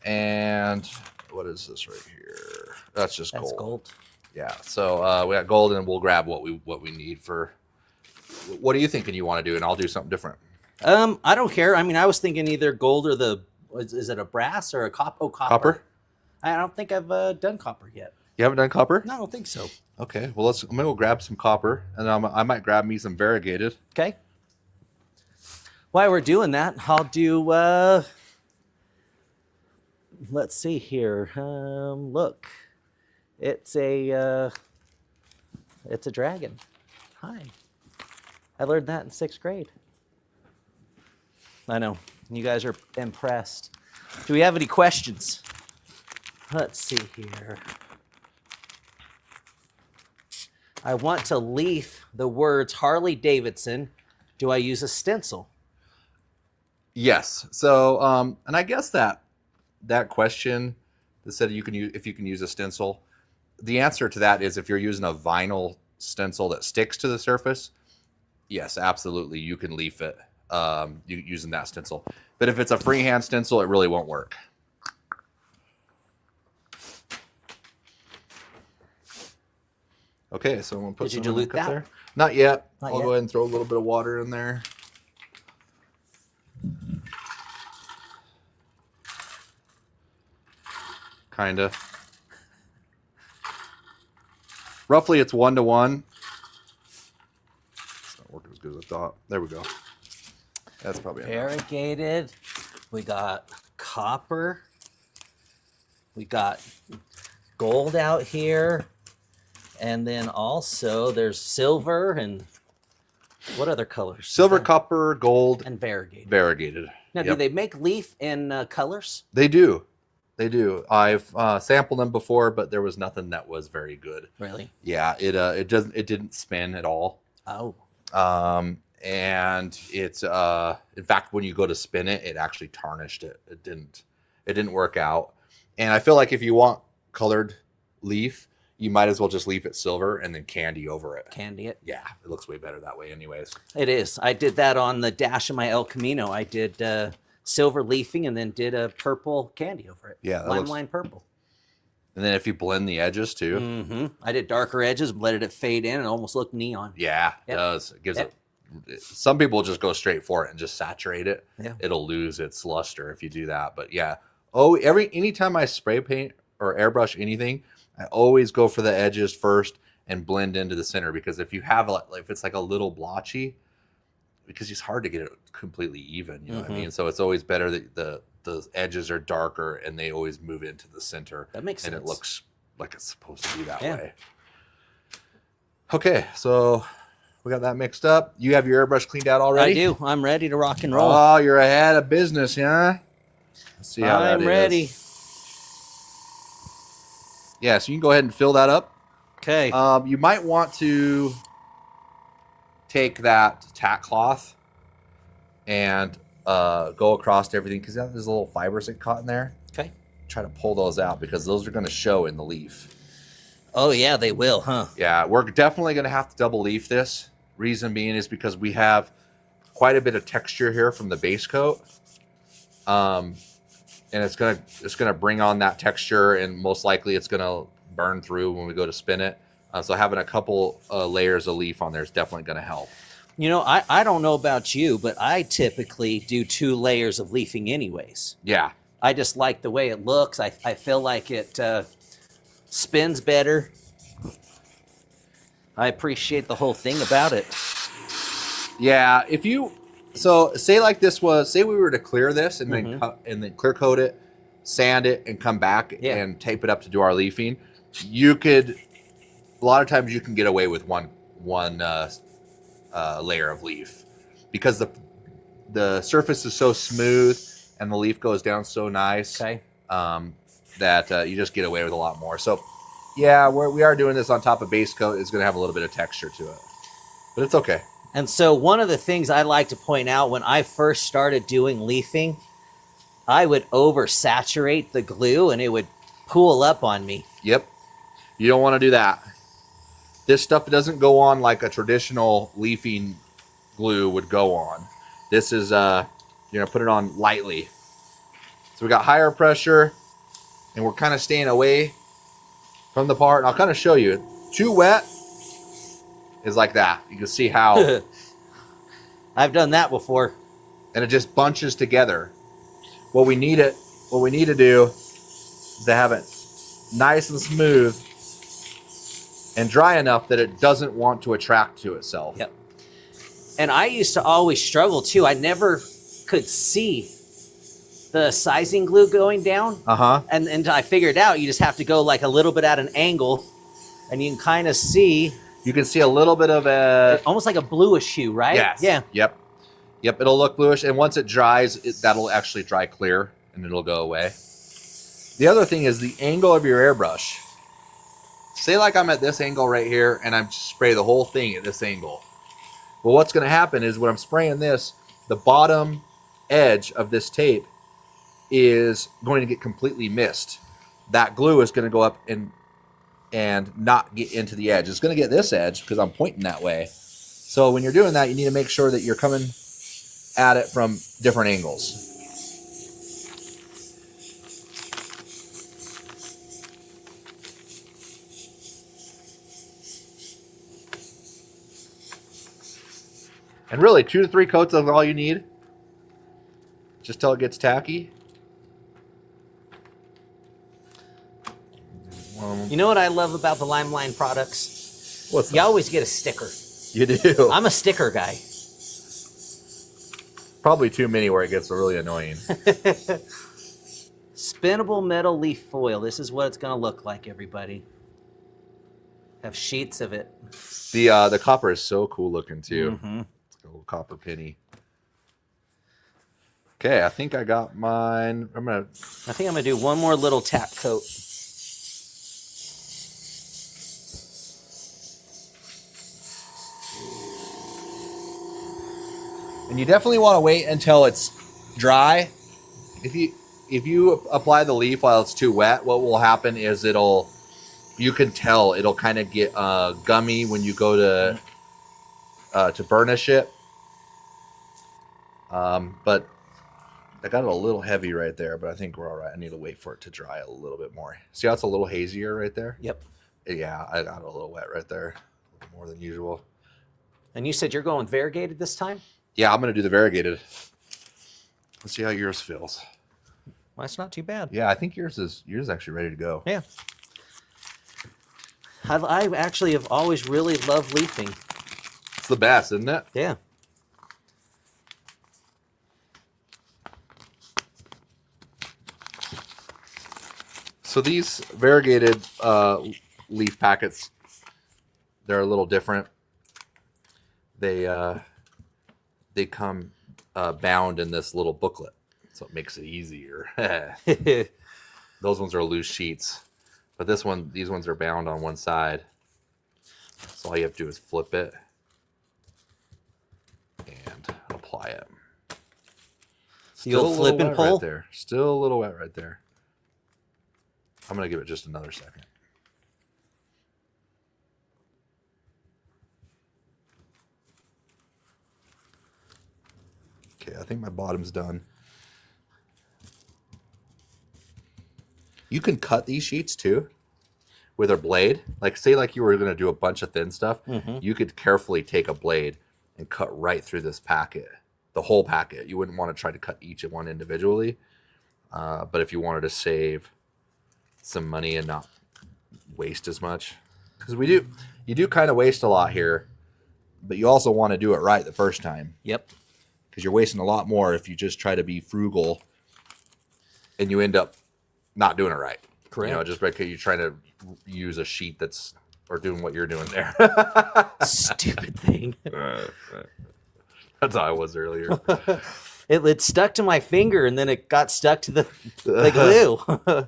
And what is this right here? That's just gold. That's gold. Yeah, so we got gold, and we'll grab what we need for. What are you thinking you want to do? And I'll do something different. I don't care. I mean, I was thinking either gold or is it a brass or a copper? Oh, copper. I don't think I've done copper yet. You haven't done copper? No, I don't think so. Okay, well I'm gonna go grab some copper, and I might grab me some variegated. Okay. While we're doing that, I'll do. Let's see here. Look, it's a dragon. Hi. I learned that in 6th grade. I know you guys are impressed. Do we have any questions? Let's see here. I want to leaf the words Harley Davidson. Do I use a stencil? Yes. So, and I guess that question that said if you can use a stencil, the answer to that is if you're using a vinyl stencil that sticks to the surface, yes, absolutely, you can leaf it using that stencil. But if it's a freehand stencil, it really won't work. Okay, so I'm gonna put. Did you some dilute that? there. Not yet. Not I'll yet. go ahead and throw a little bit of water in there. Kinda. Roughly, it's 1-to-1. It's not working as good as I thought. There we go. That's probably enough. Variegated. We got copper. We got gold out here. And then also there's silver and what other colors? Silver, copper, gold, and variegated. Variegated. Now, do they make leaf in colors? They do. They do. I've sampled them before, but there was nothing that was very good. Really? Yeah, it didn't spin at all. Oh. And it's in fact when you go to spin it, it actually tarnished it. It didn't work out. And I feel like if you want colored leaf, you might as well just leave it silver and then candy over it. Candy it? Yeah, it looks way better that way anyways. It is. I did that on the dash of my El Camino. I did silver leafing and then did a purple candy over it. Yeah, Limelight purple. And then if you blend the edges too. Mm-hmm. I did darker edges, let it fade in, and almost looked neon. Yeah, it does. It gives it. Some people just go straight for it and just saturate it. Yeah. It'll lose its luster if you do that. But yeah. Oh, anytime I spray paint or airbrush anything, I always go for the edges first and blend into the center, because if you have if it's like a little blotchy, because it's hard to get it completely even, you know what I mean? So it's always better that the edges are darker and they always move into the center. That makes sense. And it looks like it's supposed to be that way. Okay, so we got that mixed up. You have your airbrush cleaned out already? I do. I'm ready to rock and roll. Oh, you're ahead of business, huh? Let's see how that is. I'm ready. Yeah, so you can go ahead and fill that up. Okay. You might want to take that tack cloth and go across everything, because there's little fibers that caught in there. Okay. try to pull those out because those are going to show in the leaf. Oh, yeah, they will, huh? Yeah, we're definitely going to have to double leaf this. Reason being is because we have quite a bit of texture here from the base coat. And it's gonna bring on that texture, and most likely it's gonna burn through when we go to spin it. So having a couple layers of leaf on there is definitely gonna help. You know, I don't know about you, but I typically do 2 layers of leafing anyways. Yeah. I just like the way it looks. I feel like it spins better. I appreciate the whole thing about it. Yeah, so say we were to clear this and then clear coat it, sand it, and come back and tape it up to do our leafing. A lot of times you can get away with one layer of leaf because the surface is so smooth and the leaf goes down so nice that you just get away with a lot more. So yeah, we are doing this on top of base coat. It's going to have a little bit of texture to it, but it's okay. And so one of the things I like to point out, when I first started doing leafing, I would oversaturate the glue and it would pool up on me. Yep. You don't want to do that. This stuff doesn't go on like a traditional leafing glue would go on. This is, you're going to put it on lightly. So we got higher pressure and we're kind of staying away from the part. And I'll kind of show you. Too wet is like that. You can see how I've done that before. And it just bunches together. What we need to do is to have it nice and smooth and dry enough that it doesn't want to attract to itself. Yep. And I used to always struggle too. I never could see the sizing glue going down. And I figured out you just have to go like a little bit at an angle and you can kind of see. You can see a little bit of a... Almost like a bluish hue, right? Yes. Yeah. Yep. It'll look bluish. And once it dries, that'll actually dry clear and it'll go away. The other thing is the angle of your airbrush. Say like I'm at this angle right here and I'm spray the whole thing at this angle. Well, what's going to happen is when I'm spraying this, the bottom edge of this tape is going to get completely missed. That glue is going to go up and not get into the edge. It's going to get this edge because I'm pointing that way. So when you're doing that, you need to make sure that you're coming at it from different angles. And really, 2 to 3 coats is all you need. Just till it gets tacky. You know what I love about the Limeline products? What's you always get a sticker. You do. I'm a sticker guy. Probably too many where it gets really annoying. Spinnable metal leaf foil. This is what it's going to look like, everybody. Have sheets of it. The copper is so cool looking too. Mm-hmm. It's a little copper penny. Okay, I think I got mine. I think I'm gonna do one more little tack coat. And you definitely want to wait until it's dry. If you apply the leaf while it's too wet, what will happen is you can tell it'll kind of get gummy when you go to burnish it. But I got it a little heavy right there, but I think we're all right. I need to wait for it to dry a little bit more. See how it's a little hazier right there? Yep. Yeah, I got it a little wet right there, a little more than usual. And you said you're going variegated this time? Yeah, I'm going to do the variegated. Let's see how yours feels. Well, that's not too bad. Yeah, I think yours is actually ready to go. Yeah. I actually have always really loved leafing. It's the best, isn't it? Yeah. So these variegated leaf packets, they're a little different. They come bound in this little booklet, so it makes it easier. Those ones are loose sheets, but these ones are bound on one side. So all you have to do is flip it and apply it. The old flip and pull? Right there. Still a little wet right there. I'm going to give it just another second. Okay, I think my bottom's done. You can cut these sheets too with a blade. Like say like you were going to do a bunch of thin stuff. You could carefully take a blade and cut right through this packet, the whole packet. You wouldn't want to try to cut each one individually. But if you wanted to save some money and not waste as much, because you do kind of waste a lot here, but you also want to do it right the first time. Yep. Because you're wasting a lot more if you just try to be frugal and you end up not doing it right. Correct. You know, just because you're trying to use a sheet that's or doing what you're doing there. Stupid thing. That's how I was earlier. It stuck to my finger and then it got stuck to the glue.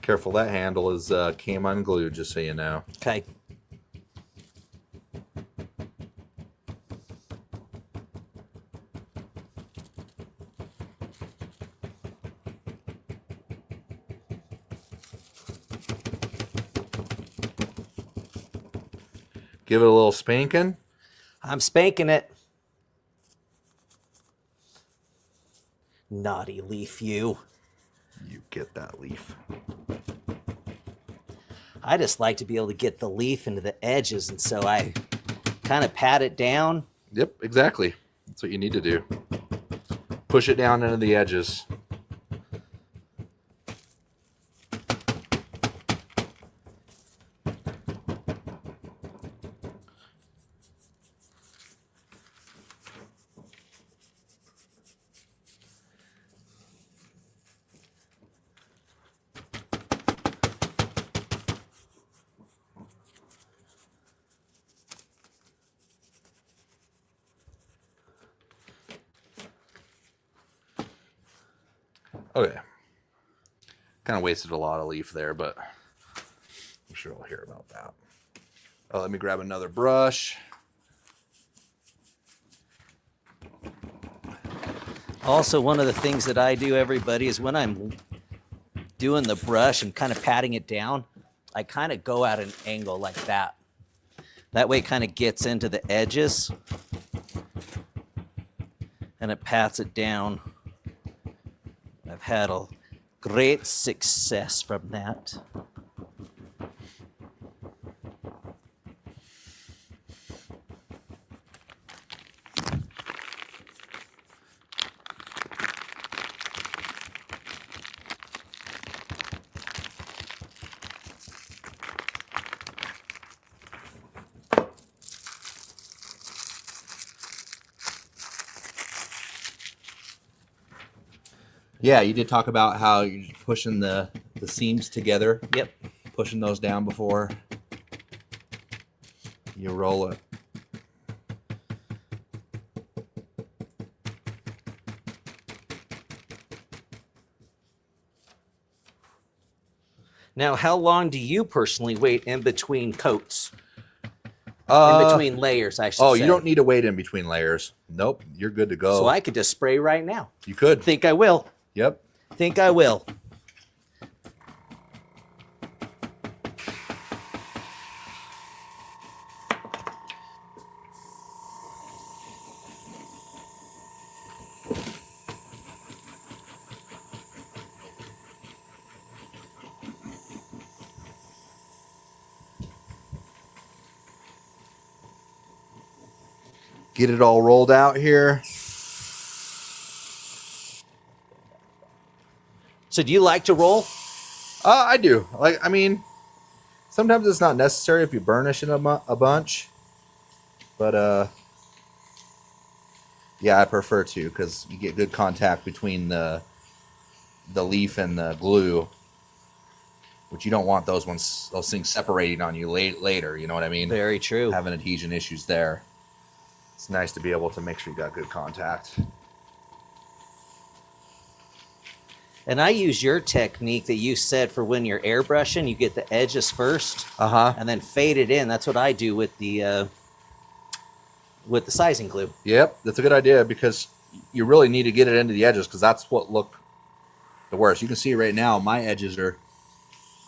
Careful, that handle is came unglued, just so you know. Okay. Give it a little spanking. I'm spanking it. Naughty leaf, you. You get that leaf. I just like to be able to get the leaf into the edges, and so I kind of pat it down. Yep, exactly. That's what you need to do. Push it down into the edges. Okay. Kind of wasted a lot of leaf there, but I'm sure we'll hear about that. Oh, let me grab another brush. Also, one of the things that I do, everybody, is when I'm doing the brush and kind of patting it down, I kind of go at an angle like that. That way it kind of gets into the edges and it pats it down. I've had a great success from that. Yeah, you did talk about how you're pushing the seams together. Yep. Pushing those down before you roll it. Now, how long do you personally wait in between coats? In between layers, I should say. Oh, you don't need to wait in between layers. Nope, you're good to go. So I could just spray right now. You could. Think I will. Yep. Think I will. Get it all rolled out here. So do you like to roll? I do. I mean, sometimes it's not necessary if you burnish it a bunch. But Yeah, I prefer to because you get good contact between the leaf and the glue, which you don't want those things separating on you later. You know what I mean? Very true. Having adhesion issues there. It's nice to be able to make sure you got good contact. And I use your technique that you said for when you're airbrushing. You get the edges first, and then fade it in. That's what I do with the sizing glue. Yep, that's a good idea because you really need to get it into the edges because that's what look the worst. You can see right now my edges are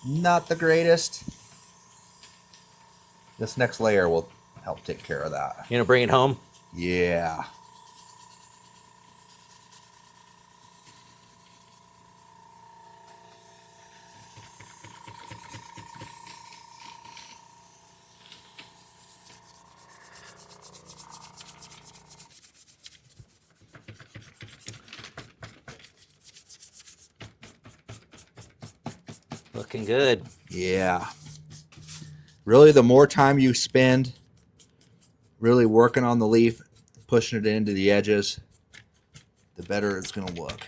not the greatest. This next layer will help take care of that. You gonna bring it home? Yeah. Looking good. Yeah. Really, the more time you spend really working on the leaf, pushing it into the edges, the better it's going to look.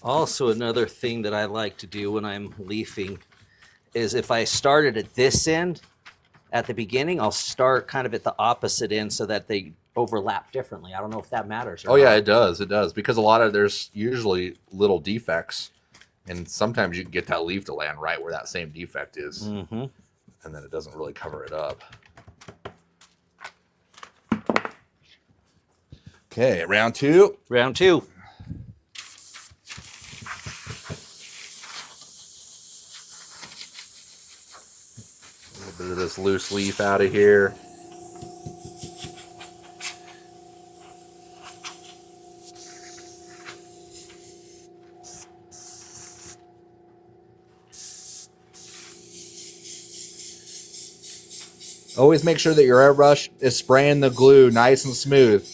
Also, another thing that I like to do when I'm leafing is if I started at this end at the beginning, I'll start kind of at the opposite end so that they overlap differently. I don't know if that matters. Oh, yeah, it does. It does. Because there's usually little defects. And sometimes you can get that leaf to land right where that same defect is. And then it doesn't really cover it up. Okay, round two. Round two. A little bit of this loose leaf out of here. Always make sure that your airbrush is spraying the glue nice and smooth.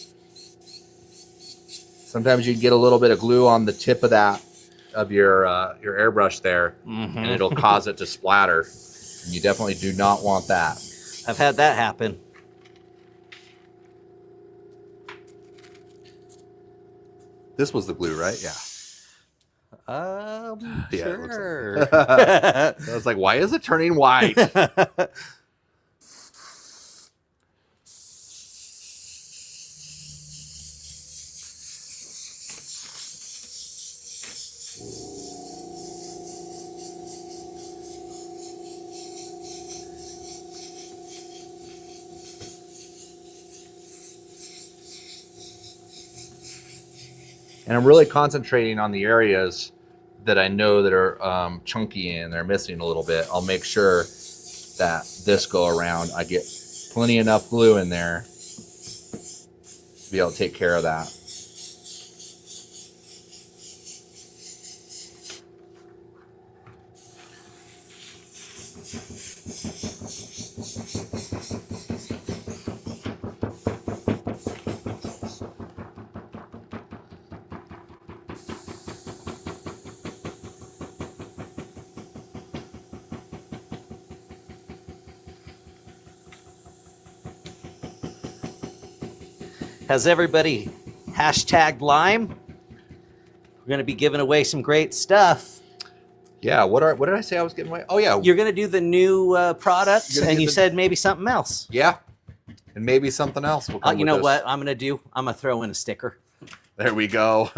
Sometimes you get a little bit of glue on the tip of your airbrush there, and it'll cause it to splatter. And you definitely do not want that. I've had that happen. This was the glue, right? Yeah. Yeah, Sure. it looks like. I was like, why is it turning white? And I'm really concentrating on the areas that I know that are chunky and they're missing a little bit. I'll make sure that this go around, I get plenty enough glue in there to be able to take care of that. Has everybody hashtagged Lime? We're going to be giving away some great stuff. Yeah, what did I say I was giving away? Oh, yeah. You're going to do the new products, and you said maybe something else. Yeah, and maybe something else will come You know with what I'm going to do? I'm going to throw in a sticker. There we go.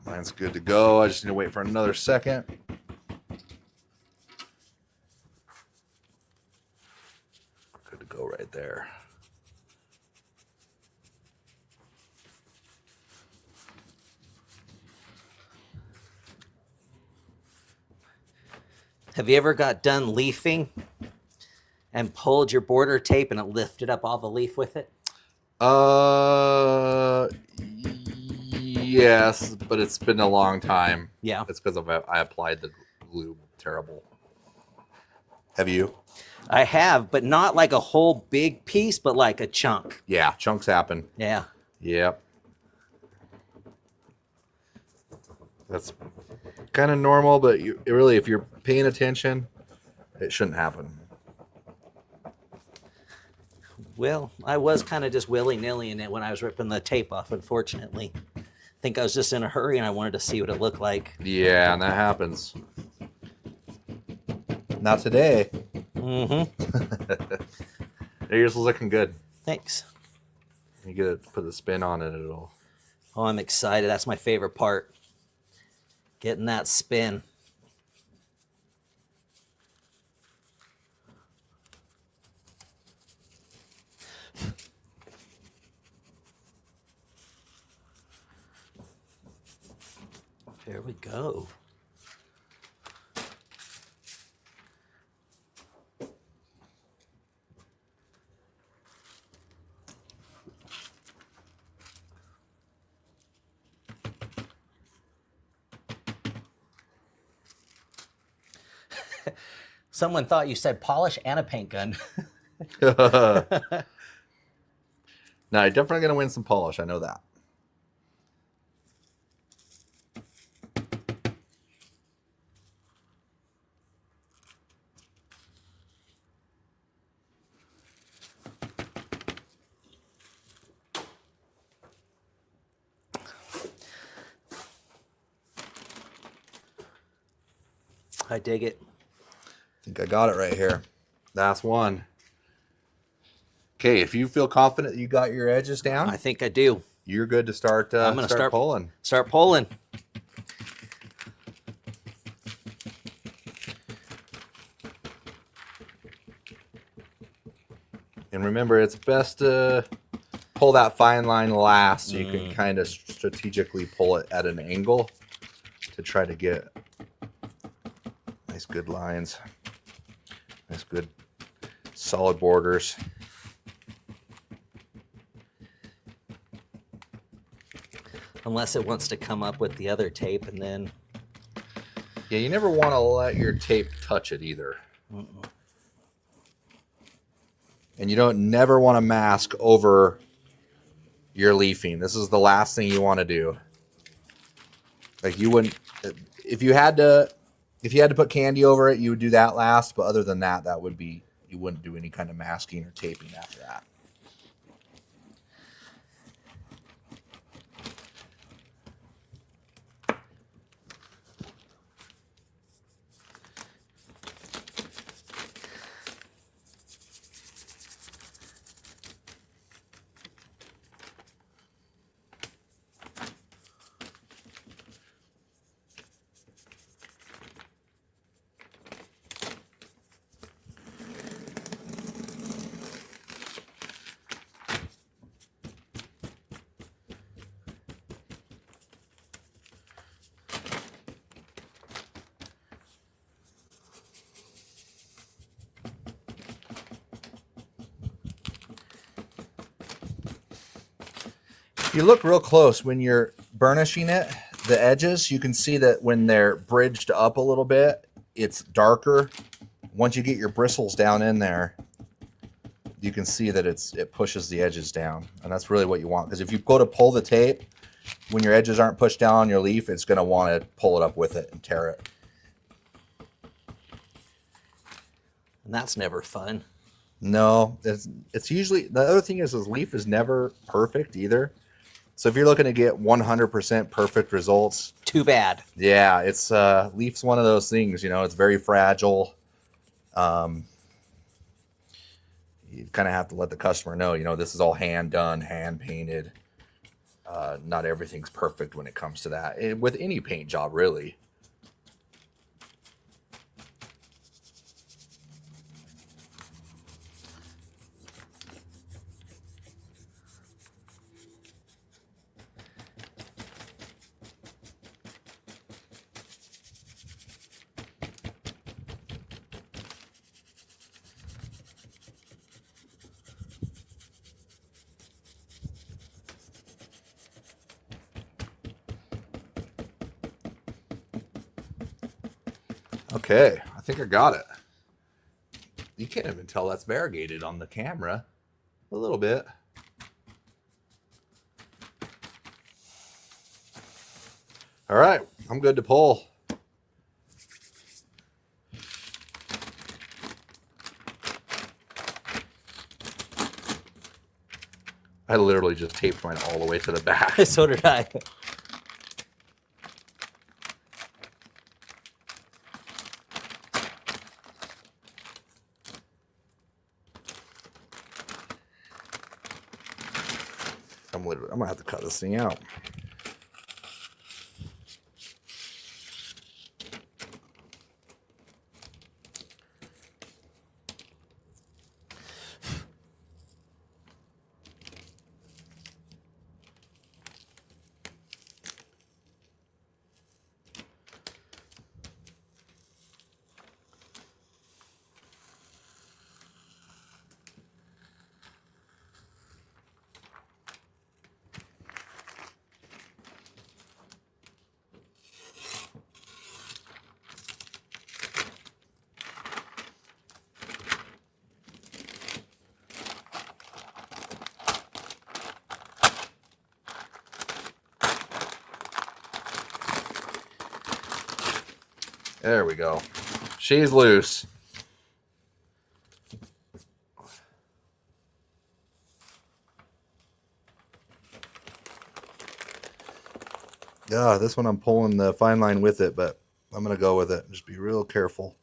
Mine's good to go. I just need to wait for another second. Good to go right there. Have you ever got done leafing and pulled your border tape and it lifted up all the leaf with it? Yes, but it's been a long time. Yeah. It's because I applied the glue terrible. Have you? I have, but not like a whole big piece, but like a chunk. Yeah, chunks happen. Yeah. Yep. That's kind of normal, but really, if you're paying attention, it shouldn't happen. Well, I was kind of just willy-nilly in it when I was ripping the tape off, unfortunately. I think I was just in a hurry and I wanted to see what it looked like. Yeah, and that happens. Not today. Mm-hmm. Yours is looking good. Thanks. You get to put the spin on it, it'll... Oh, I'm excited. That's my favorite part. Getting that spin. There we go. Someone thought you said polish and a paint gun. No, you're definitely going to win some polish. I know that. I dig it. I think I got it right here. Last one. Okay, if you feel confident you got your edges down, I think I do. You're good to start. I'm going to start pulling. Start pulling. And remember, it's best to pull that fine line last, so you can kind of strategically pull it at an angle to try to get nice, good lines. Nice, good, solid borders. Unless it wants to come up with the other tape and then... Yeah, you never want to let your tape touch it either. And you don't never want to mask over your leafing. This is the last thing you want to do. Like you wouldn't, if you had to put candy over it, you would do that last. But other than that, that would be, you wouldn't do any kind of masking or taping after that. If you look real close when you're burnishing it, the edges, you can see that when they're bridged up a little bit, it's darker. Once you get your bristles down in there, you can see that it pushes the edges down. And that's really what you want. Because if you go to pull the tape, when your edges aren't pushed down on your leaf, it's going to want to pull it up with it and tear it. And that's never fun. No, it's usually, the other thing is leaf is never perfect either. So if you're looking to get 100% perfect results, too bad. Yeah, it's leaf's one of those things, you know, it's very fragile. You kind of have to let the customer know, you know, this is all hand done, hand painted. Not everything's perfect when it comes to that. With any paint job, really. Okay, I think I got it. You can't even tell that's variegated on the camera. A little bit. All right, I'm good to pull. I literally just taped mine all the way to the back. So did I. I'm gonna have to cut this thing out. There we go. She's loose. Yeah, this one I'm pulling the fine line with it, but I'm going to go with it. Just be real careful.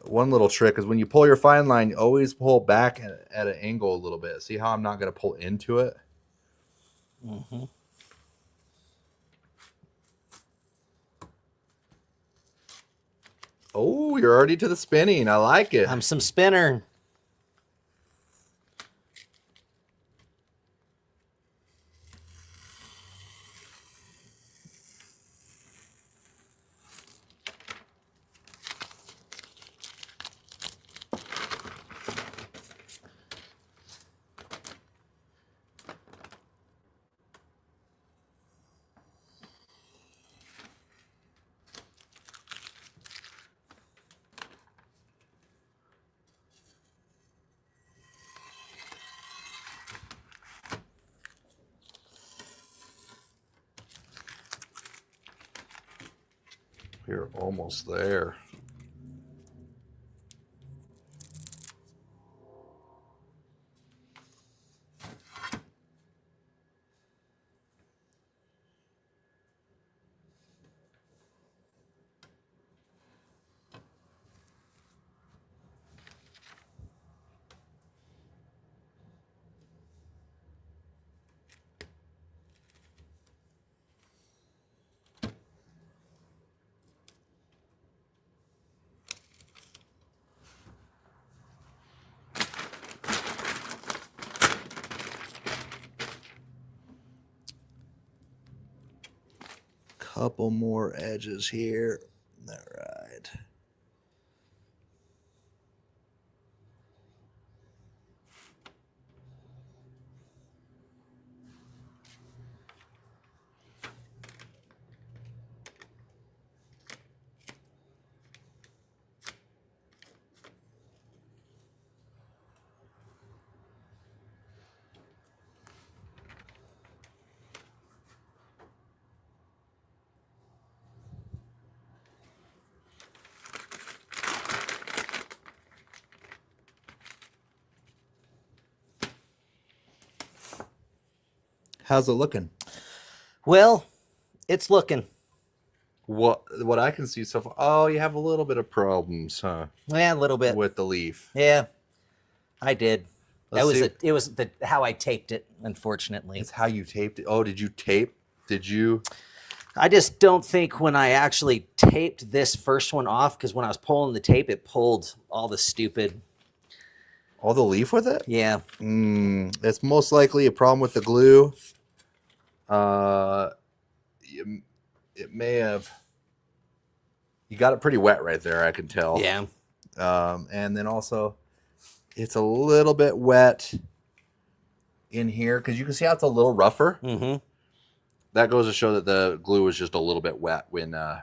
One little trick is when you pull your fine line, you always pull back at an angle a little bit. See how I'm not going to pull into it? Mm-hmm. Oh, you're already to the spinning. I like it. I'm some spinner. We're almost there. Couple more edges here. All right. How's it looking? Well, it's looking. What I can see so far. Oh, you have a little bit of problems, huh? Yeah, a little bit. With the leaf. Yeah, I did. It was how I taped it, unfortunately. It's how you taped it. Oh, did you tape? Did you? I just don't think when I actually taped this first one off, because when I was pulling the tape, it pulled all the stupid. All the leaf with it? Yeah. It's most likely a problem with the glue. It may have. You got it pretty wet right there, I can tell. Yeah. And then also, it's a little bit wet in here because you can see how it's a little rougher. Mm-hmm. That goes to show that the glue was just a little bit wet when I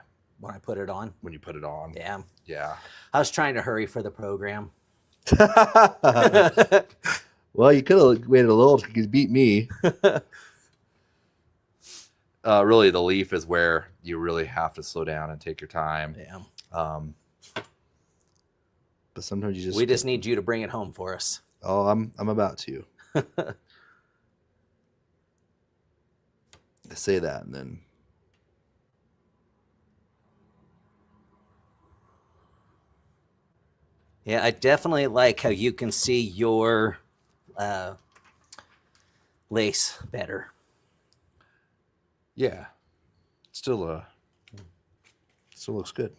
put it on. When you put it on. Yeah. Yeah. I was trying to hurry for the program. Well, you could have waited a little to beat me. Really, the leaf is where you really have to slow down and take your time. Yeah. But sometimes you just... We just need you to bring it home for us. Oh, I'm about to. I say that and then... Yeah, I definitely like how you can see your lace better. Yeah. Still looks good.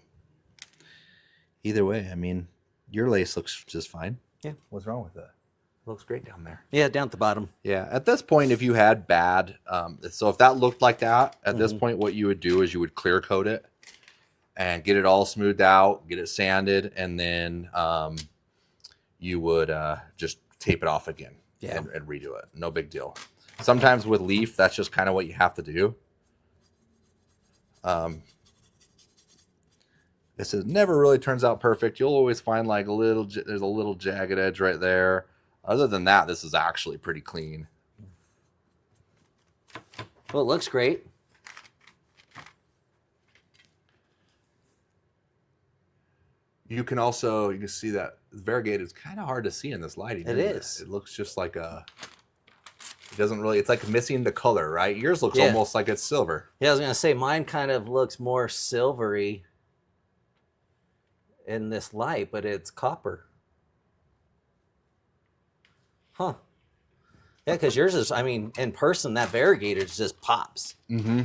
Either way, I mean, your lace looks just fine. Yeah. What's wrong with that? Looks great down there. Yeah, down at the bottom. Yeah. At this point, if you had bad, so if that looked like that, at this point, what you would do is you would clear coat it and get it all smoothed out, get it sanded, and then you would just tape it off again and redo it. No big deal. Sometimes with leaf, that's just kind of what you have to do. This never really turns out perfect. You'll always find like there's a little jagged edge right there. Other than that, this is actually pretty clean. Well, it looks great. You can see that variegated is kind of hard to see in this lighting. It is. It looks just like it doesn't really, it's like missing the color, right? Yours looks almost like it's silver. Yeah, I was going to say mine kind of looks more silvery in this light, but it's copper. Huh. Yeah, because yours is, I mean, in person, that variegated just pops. Mm-hmm.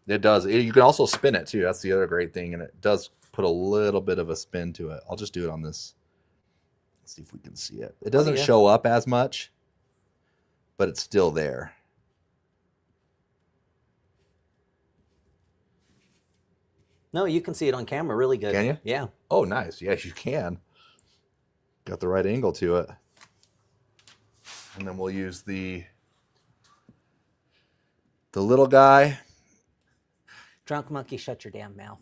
It does. You can also spin it too. That's the other great thing. And it does put a little bit of a spin to it. I'll just do it on this. Let's see if we can see it. It doesn't show up as much, but it's still there. No, you can see it on camera really good. Can you? Yeah. Oh, nice. Yes, you can. Got the right angle to it. And then we'll use the little guy. Drunk monkey, shut your damn mouth.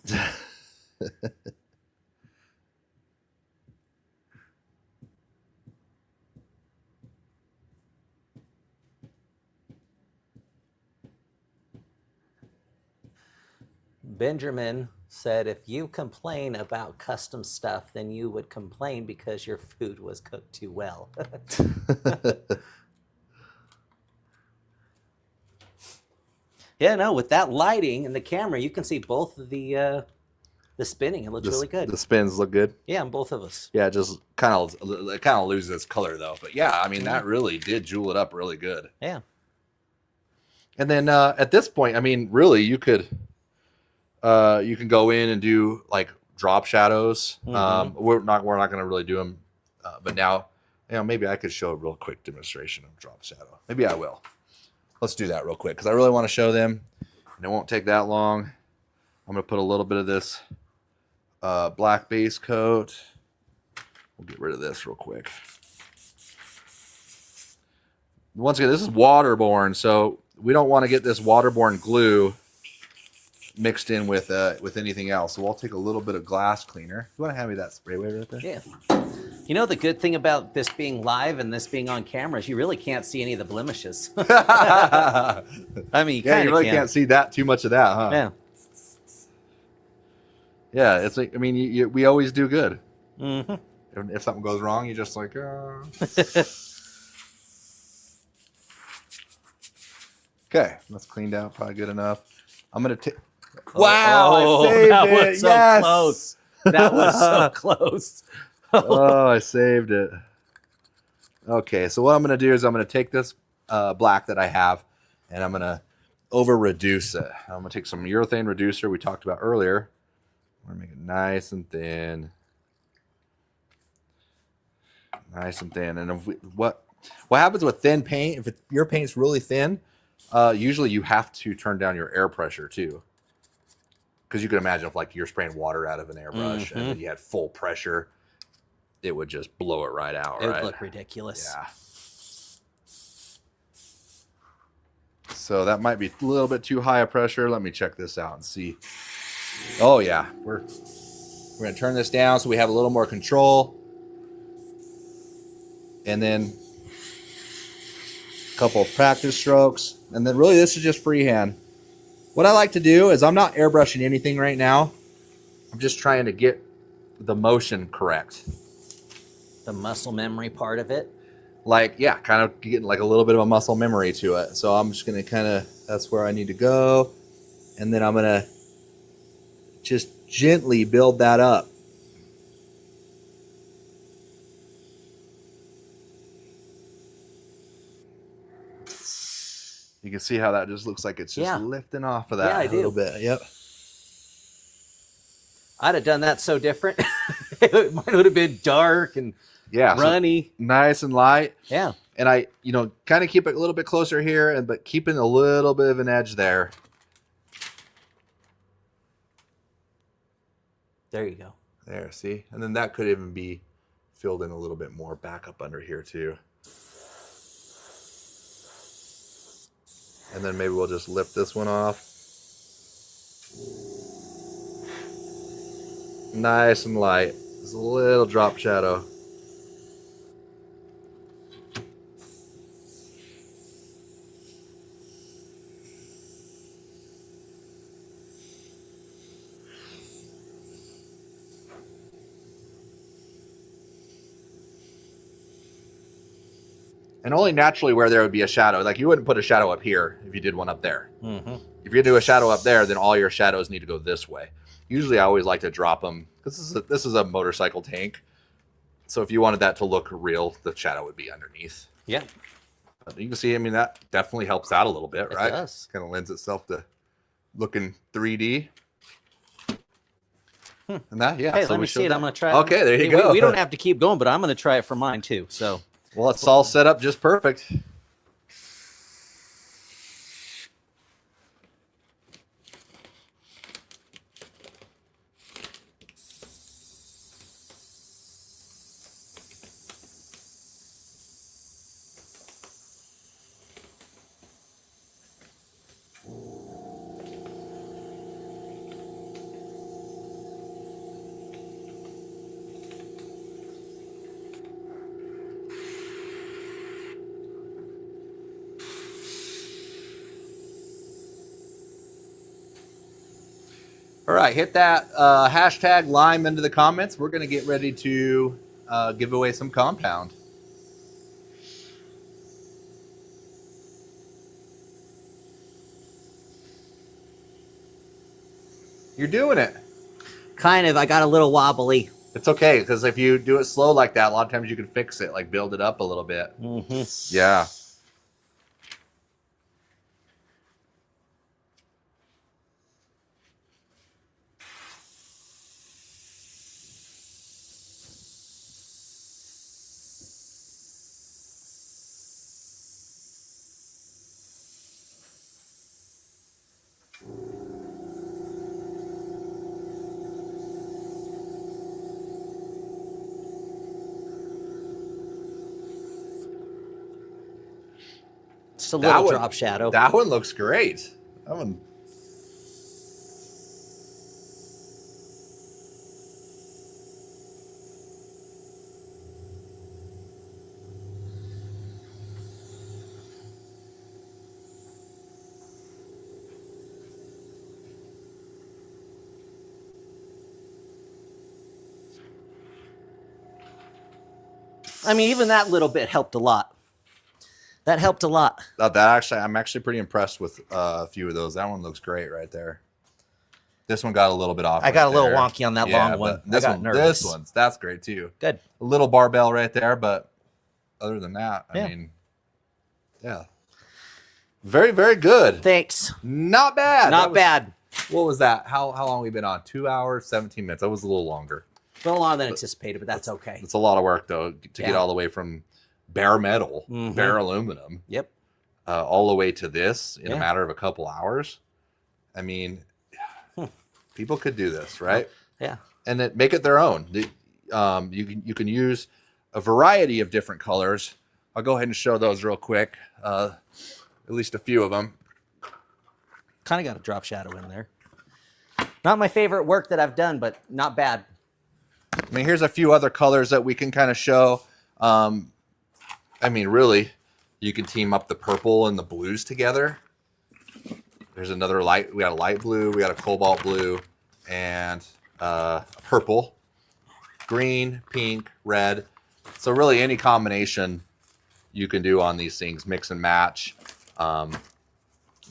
Benjamin said, if you complain about custom stuff, then you would complain because your food was cooked too well. Yeah, no, with that lighting and the camera, you can see both of the spinning. It looks really good. The spins look good. Yeah, on both of us. Yeah, just kind of loses its color though. But yeah, I mean that really did jewel it up really good. Yeah. And then at this point, I mean, really, you can go in and do like drop shadows. We're not going to really do them, but now, maybe I could show a real quick demonstration of drop shadow. Maybe I will. Let's do that real quick because I really want to show them, and it won't take that long. I'm going to put a little bit of this black base coat. We'll get rid of this real quick. Once again, this is waterborne, so we don't want to get this waterborne glue mixed in with anything else. So we'll take a little bit of glass cleaner. You want to hand me that spray weight right there? Yeah. You know, the good thing about this being live and this being on camera is you really can't see any of the blemishes. I mean, you really can't see that too much of that, huh? Yeah. Yeah, it's like, I mean, we always do good. Mm-hmm. If something goes wrong, you just like, Okay, that's cleaned out, probably good enough. I'm gonna take. Wow, I saved that it. Was so yes! close. That was so close. Oh, I saved it. Okay, so what I'm gonna do is I'm gonna take this black that I have, and I'm gonna over reduce it. I'm gonna take some urethane reducer we talked about earlier. We're gonna make it nice and thin. Nice and thin. And if what happens with thin paint, if your paint's really thin, usually you have to turn down your air pressure too. Because you can imagine if like you're spraying water out of an airbrush and then you had full pressure, it would just blow it right out, It right? would look ridiculous. Yeah. So that might be a little bit too high a pressure. Let me check this out and see. Oh yeah, we're gonna turn this down so we have a little more control. And then couple of practice strokes. And then really this is just freehand. What I like to do is I'm not airbrushing anything right now. I'm just trying to get the motion correct. The muscle memory part of it. Like, yeah, kind of getting like a little bit of a muscle memory to it. So I'm just going to kind of, that's where I need to go. And then I'm going to just gently build that up. You can see how that just looks like it's just lifting off of that a little bit. Yep. I'd have done that so different. Mine would have been dark and runny. So nice and light. Yeah. And I, kind of keep it a little bit closer here, but keeping a little bit of an edge there. There you go. There, see? And then that could even be filled in a little bit more back up under here too. And then maybe we'll just lift this one off. Nice and light. Just a little drop shadow. And only naturally where there would be a shadow. Like you wouldn't put a shadow up here if you did one up there. Mm-hmm. If you do a shadow up there, then all your shadows need to go this way. Usually I always like to drop them because this is a motorcycle tank. So if you wanted that to look real, the shadow would be underneath. Yeah. But you can see, I mean, that definitely helps out a little bit, right? It does. Kind of lends itself to looking 3D. And that, yeah. Hey, so let me see it. I'm going to try it. Okay, there you go. We don't have to keep going, but I'm going to try it for mine too. So. Well, it's all set up just perfect. All right, hit that hashtag lime into the comments. We're going to get ready to give away some compound. You're doing it. Kind of. I got a little wobbly. It's okay, because if you do it slow like that, a lot of times you can fix it, like build it up a little bit. Mm-hmm. Yeah. Just a little drop shadow. That one looks great. That one. I mean, even that little bit helped a lot. That helped a lot. I'm actually pretty impressed with a few of those. That one looks great right there. This one got a little bit off. I got a little wonky on that long one. This one's that's great too. Good. A little barbell right there, but other than that, I mean, yeah, very, very good. Thanks. Not bad. Not bad. What was that? How long have we been on? 2 hours, 17 minutes. That was a little longer. A little longer than anticipated, but that's okay. It's a lot of work though to get all the way from bare metal, bare aluminum, all the way to this in a matter of a couple hours. I mean, people could do this, right? Yeah. And make it their own. You can use a variety of different colors. I'll go ahead and show those real quick. At least a few of them. Kind of got a drop shadow in there. Not my favorite work that I've done, but not bad. I mean, here's a few other colors that we can kind of show. I mean, really, You can team up the purple and the blues together. There's another light. We got a light blue. We got a cobalt blue, and purple, green, pink, red. So really, any combination you can do on these things, mix and match.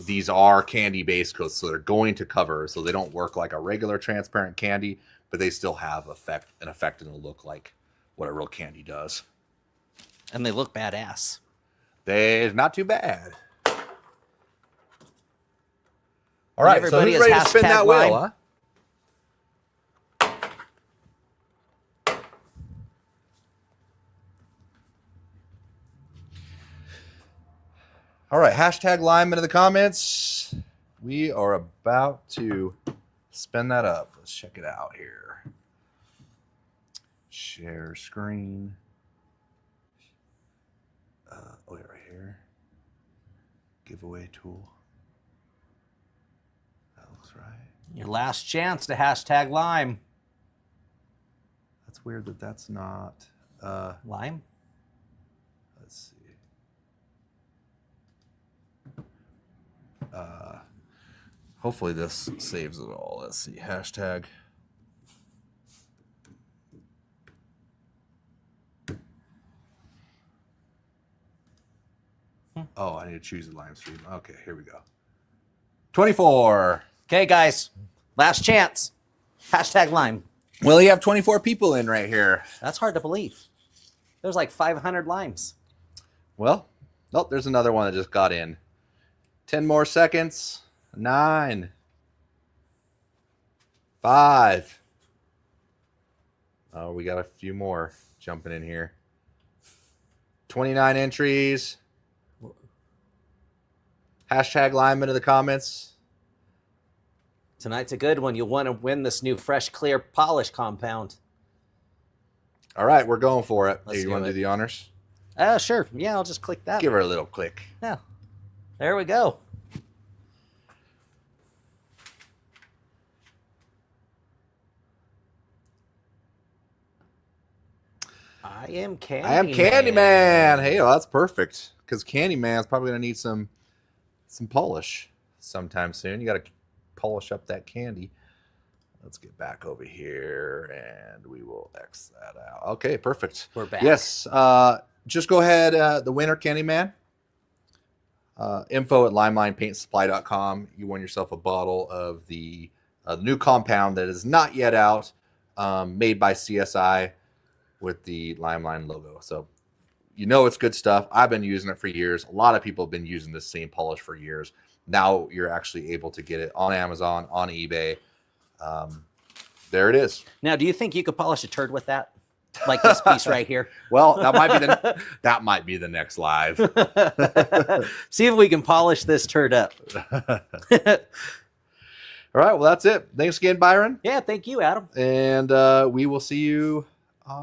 These are candy base coats, so they're going to cover, so they don't work like a regular transparent candy, but they still have an effect and a look like what a real candy does. And they look badass. They're not too bad. All right, everybody so who's ready to spin that wheel, huh? All right, hashtag Lime into the comments. We are about to spin that up. Let's check it out here. Share screen. Wait, right here. Giveaway tool. That looks right. Your last chance to hashtag Lime. That's weird that that's not. Lime? Let's see. Hopefully this saves it all. Let's see. Hashtag. Oh, I need to choose the Lime stream. Okay, here we go. 24. Okay, guys. Last chance. Hashtag Lime. Well, you have 24 people in right here. That's hard to believe. There's like 500 limes. Well, oh, there's another one that just got in. 10 more seconds. 9. 5. Oh, we got a few more jumping in here. 29 entries. Hashtag Lime into the comments. Tonight's a good one. You'll want to win this new fresh, clear polish compound. All right, we're going for it. Let's Hey, you want to do the honors? Sure. Yeah, I'll just click that. Give her a little click. Yeah. There we go. I am Candyman. Hey, well, that's perfect. Because Candyman's probably going to need some polish sometime soon. You got to polish up that candy. Let's get back over here, and we will X that out. Okay, perfect. We're back. Yes. Just go ahead. The winner, Candyman. Info at limelinepaintsupply.com. You won yourself a bottle of the new compound that is not yet out, made by CSI with the Limeline logo. So you know it's good stuff. I've been using it for years. A lot of people have been using this same polish for years. Now you're actually able to get it on Amazon, on eBay. There it is. Now, do you think you could polish a turd with that? Like this piece right here? Well, that might be the next live. See if we can polish this turd up. All right, well, that's it. Thanks again, Byron. Yeah, thank you, Adam. And we will see you.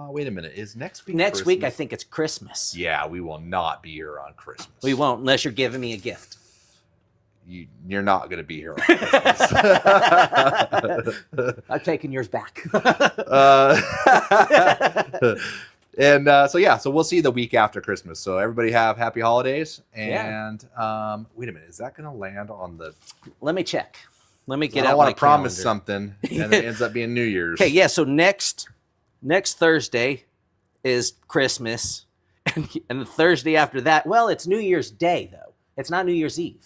Wait a minute. Is next week Next week, I Christmas? think it's Christmas. Yeah, we will not be here on Christmas. We won't, unless you're giving me a gift. You're not going to be here on Christmas. I've taken yours back. So we'll see you the week after Christmas. So everybody have happy holidays. And wait a minute. Is that going to land on the... Let me check. Let me get out I don't want my to promise calendar. something, and it ends up being New Year's. Okay, yeah, so next Thursday is Christmas, and the Thursday after that, well, it's New Year's Day, though. It's not New Year's Eve.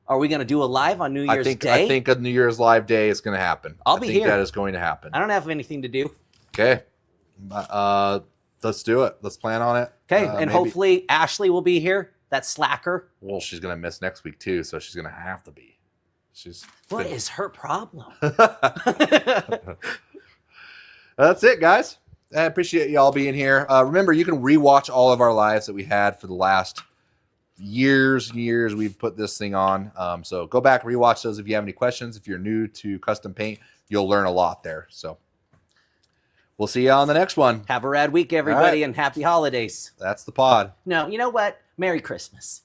Are we going to do a live on New Year's Day? I think a New Year's live day is going to happen. I'll be here. I think that is going to happen. I don't have anything to do. Okay. Let's do it. Let's plan on it. Okay, and hopefully Ashley will be here. That slacker. Well, she's going to miss next week, too, so she's going to have to be. What is her problem? That's it, guys. I appreciate y'all being here. Remember, you can rewatch all of our lives that we had for the last years we've put this thing on. So go back, rewatch those if you have any questions. If you're new to custom paint, you'll learn a lot there. So we'll see you on the next one. Have a rad week, everybody, right. and happy holidays. That's the pod. No, you know what? Merry Christmas.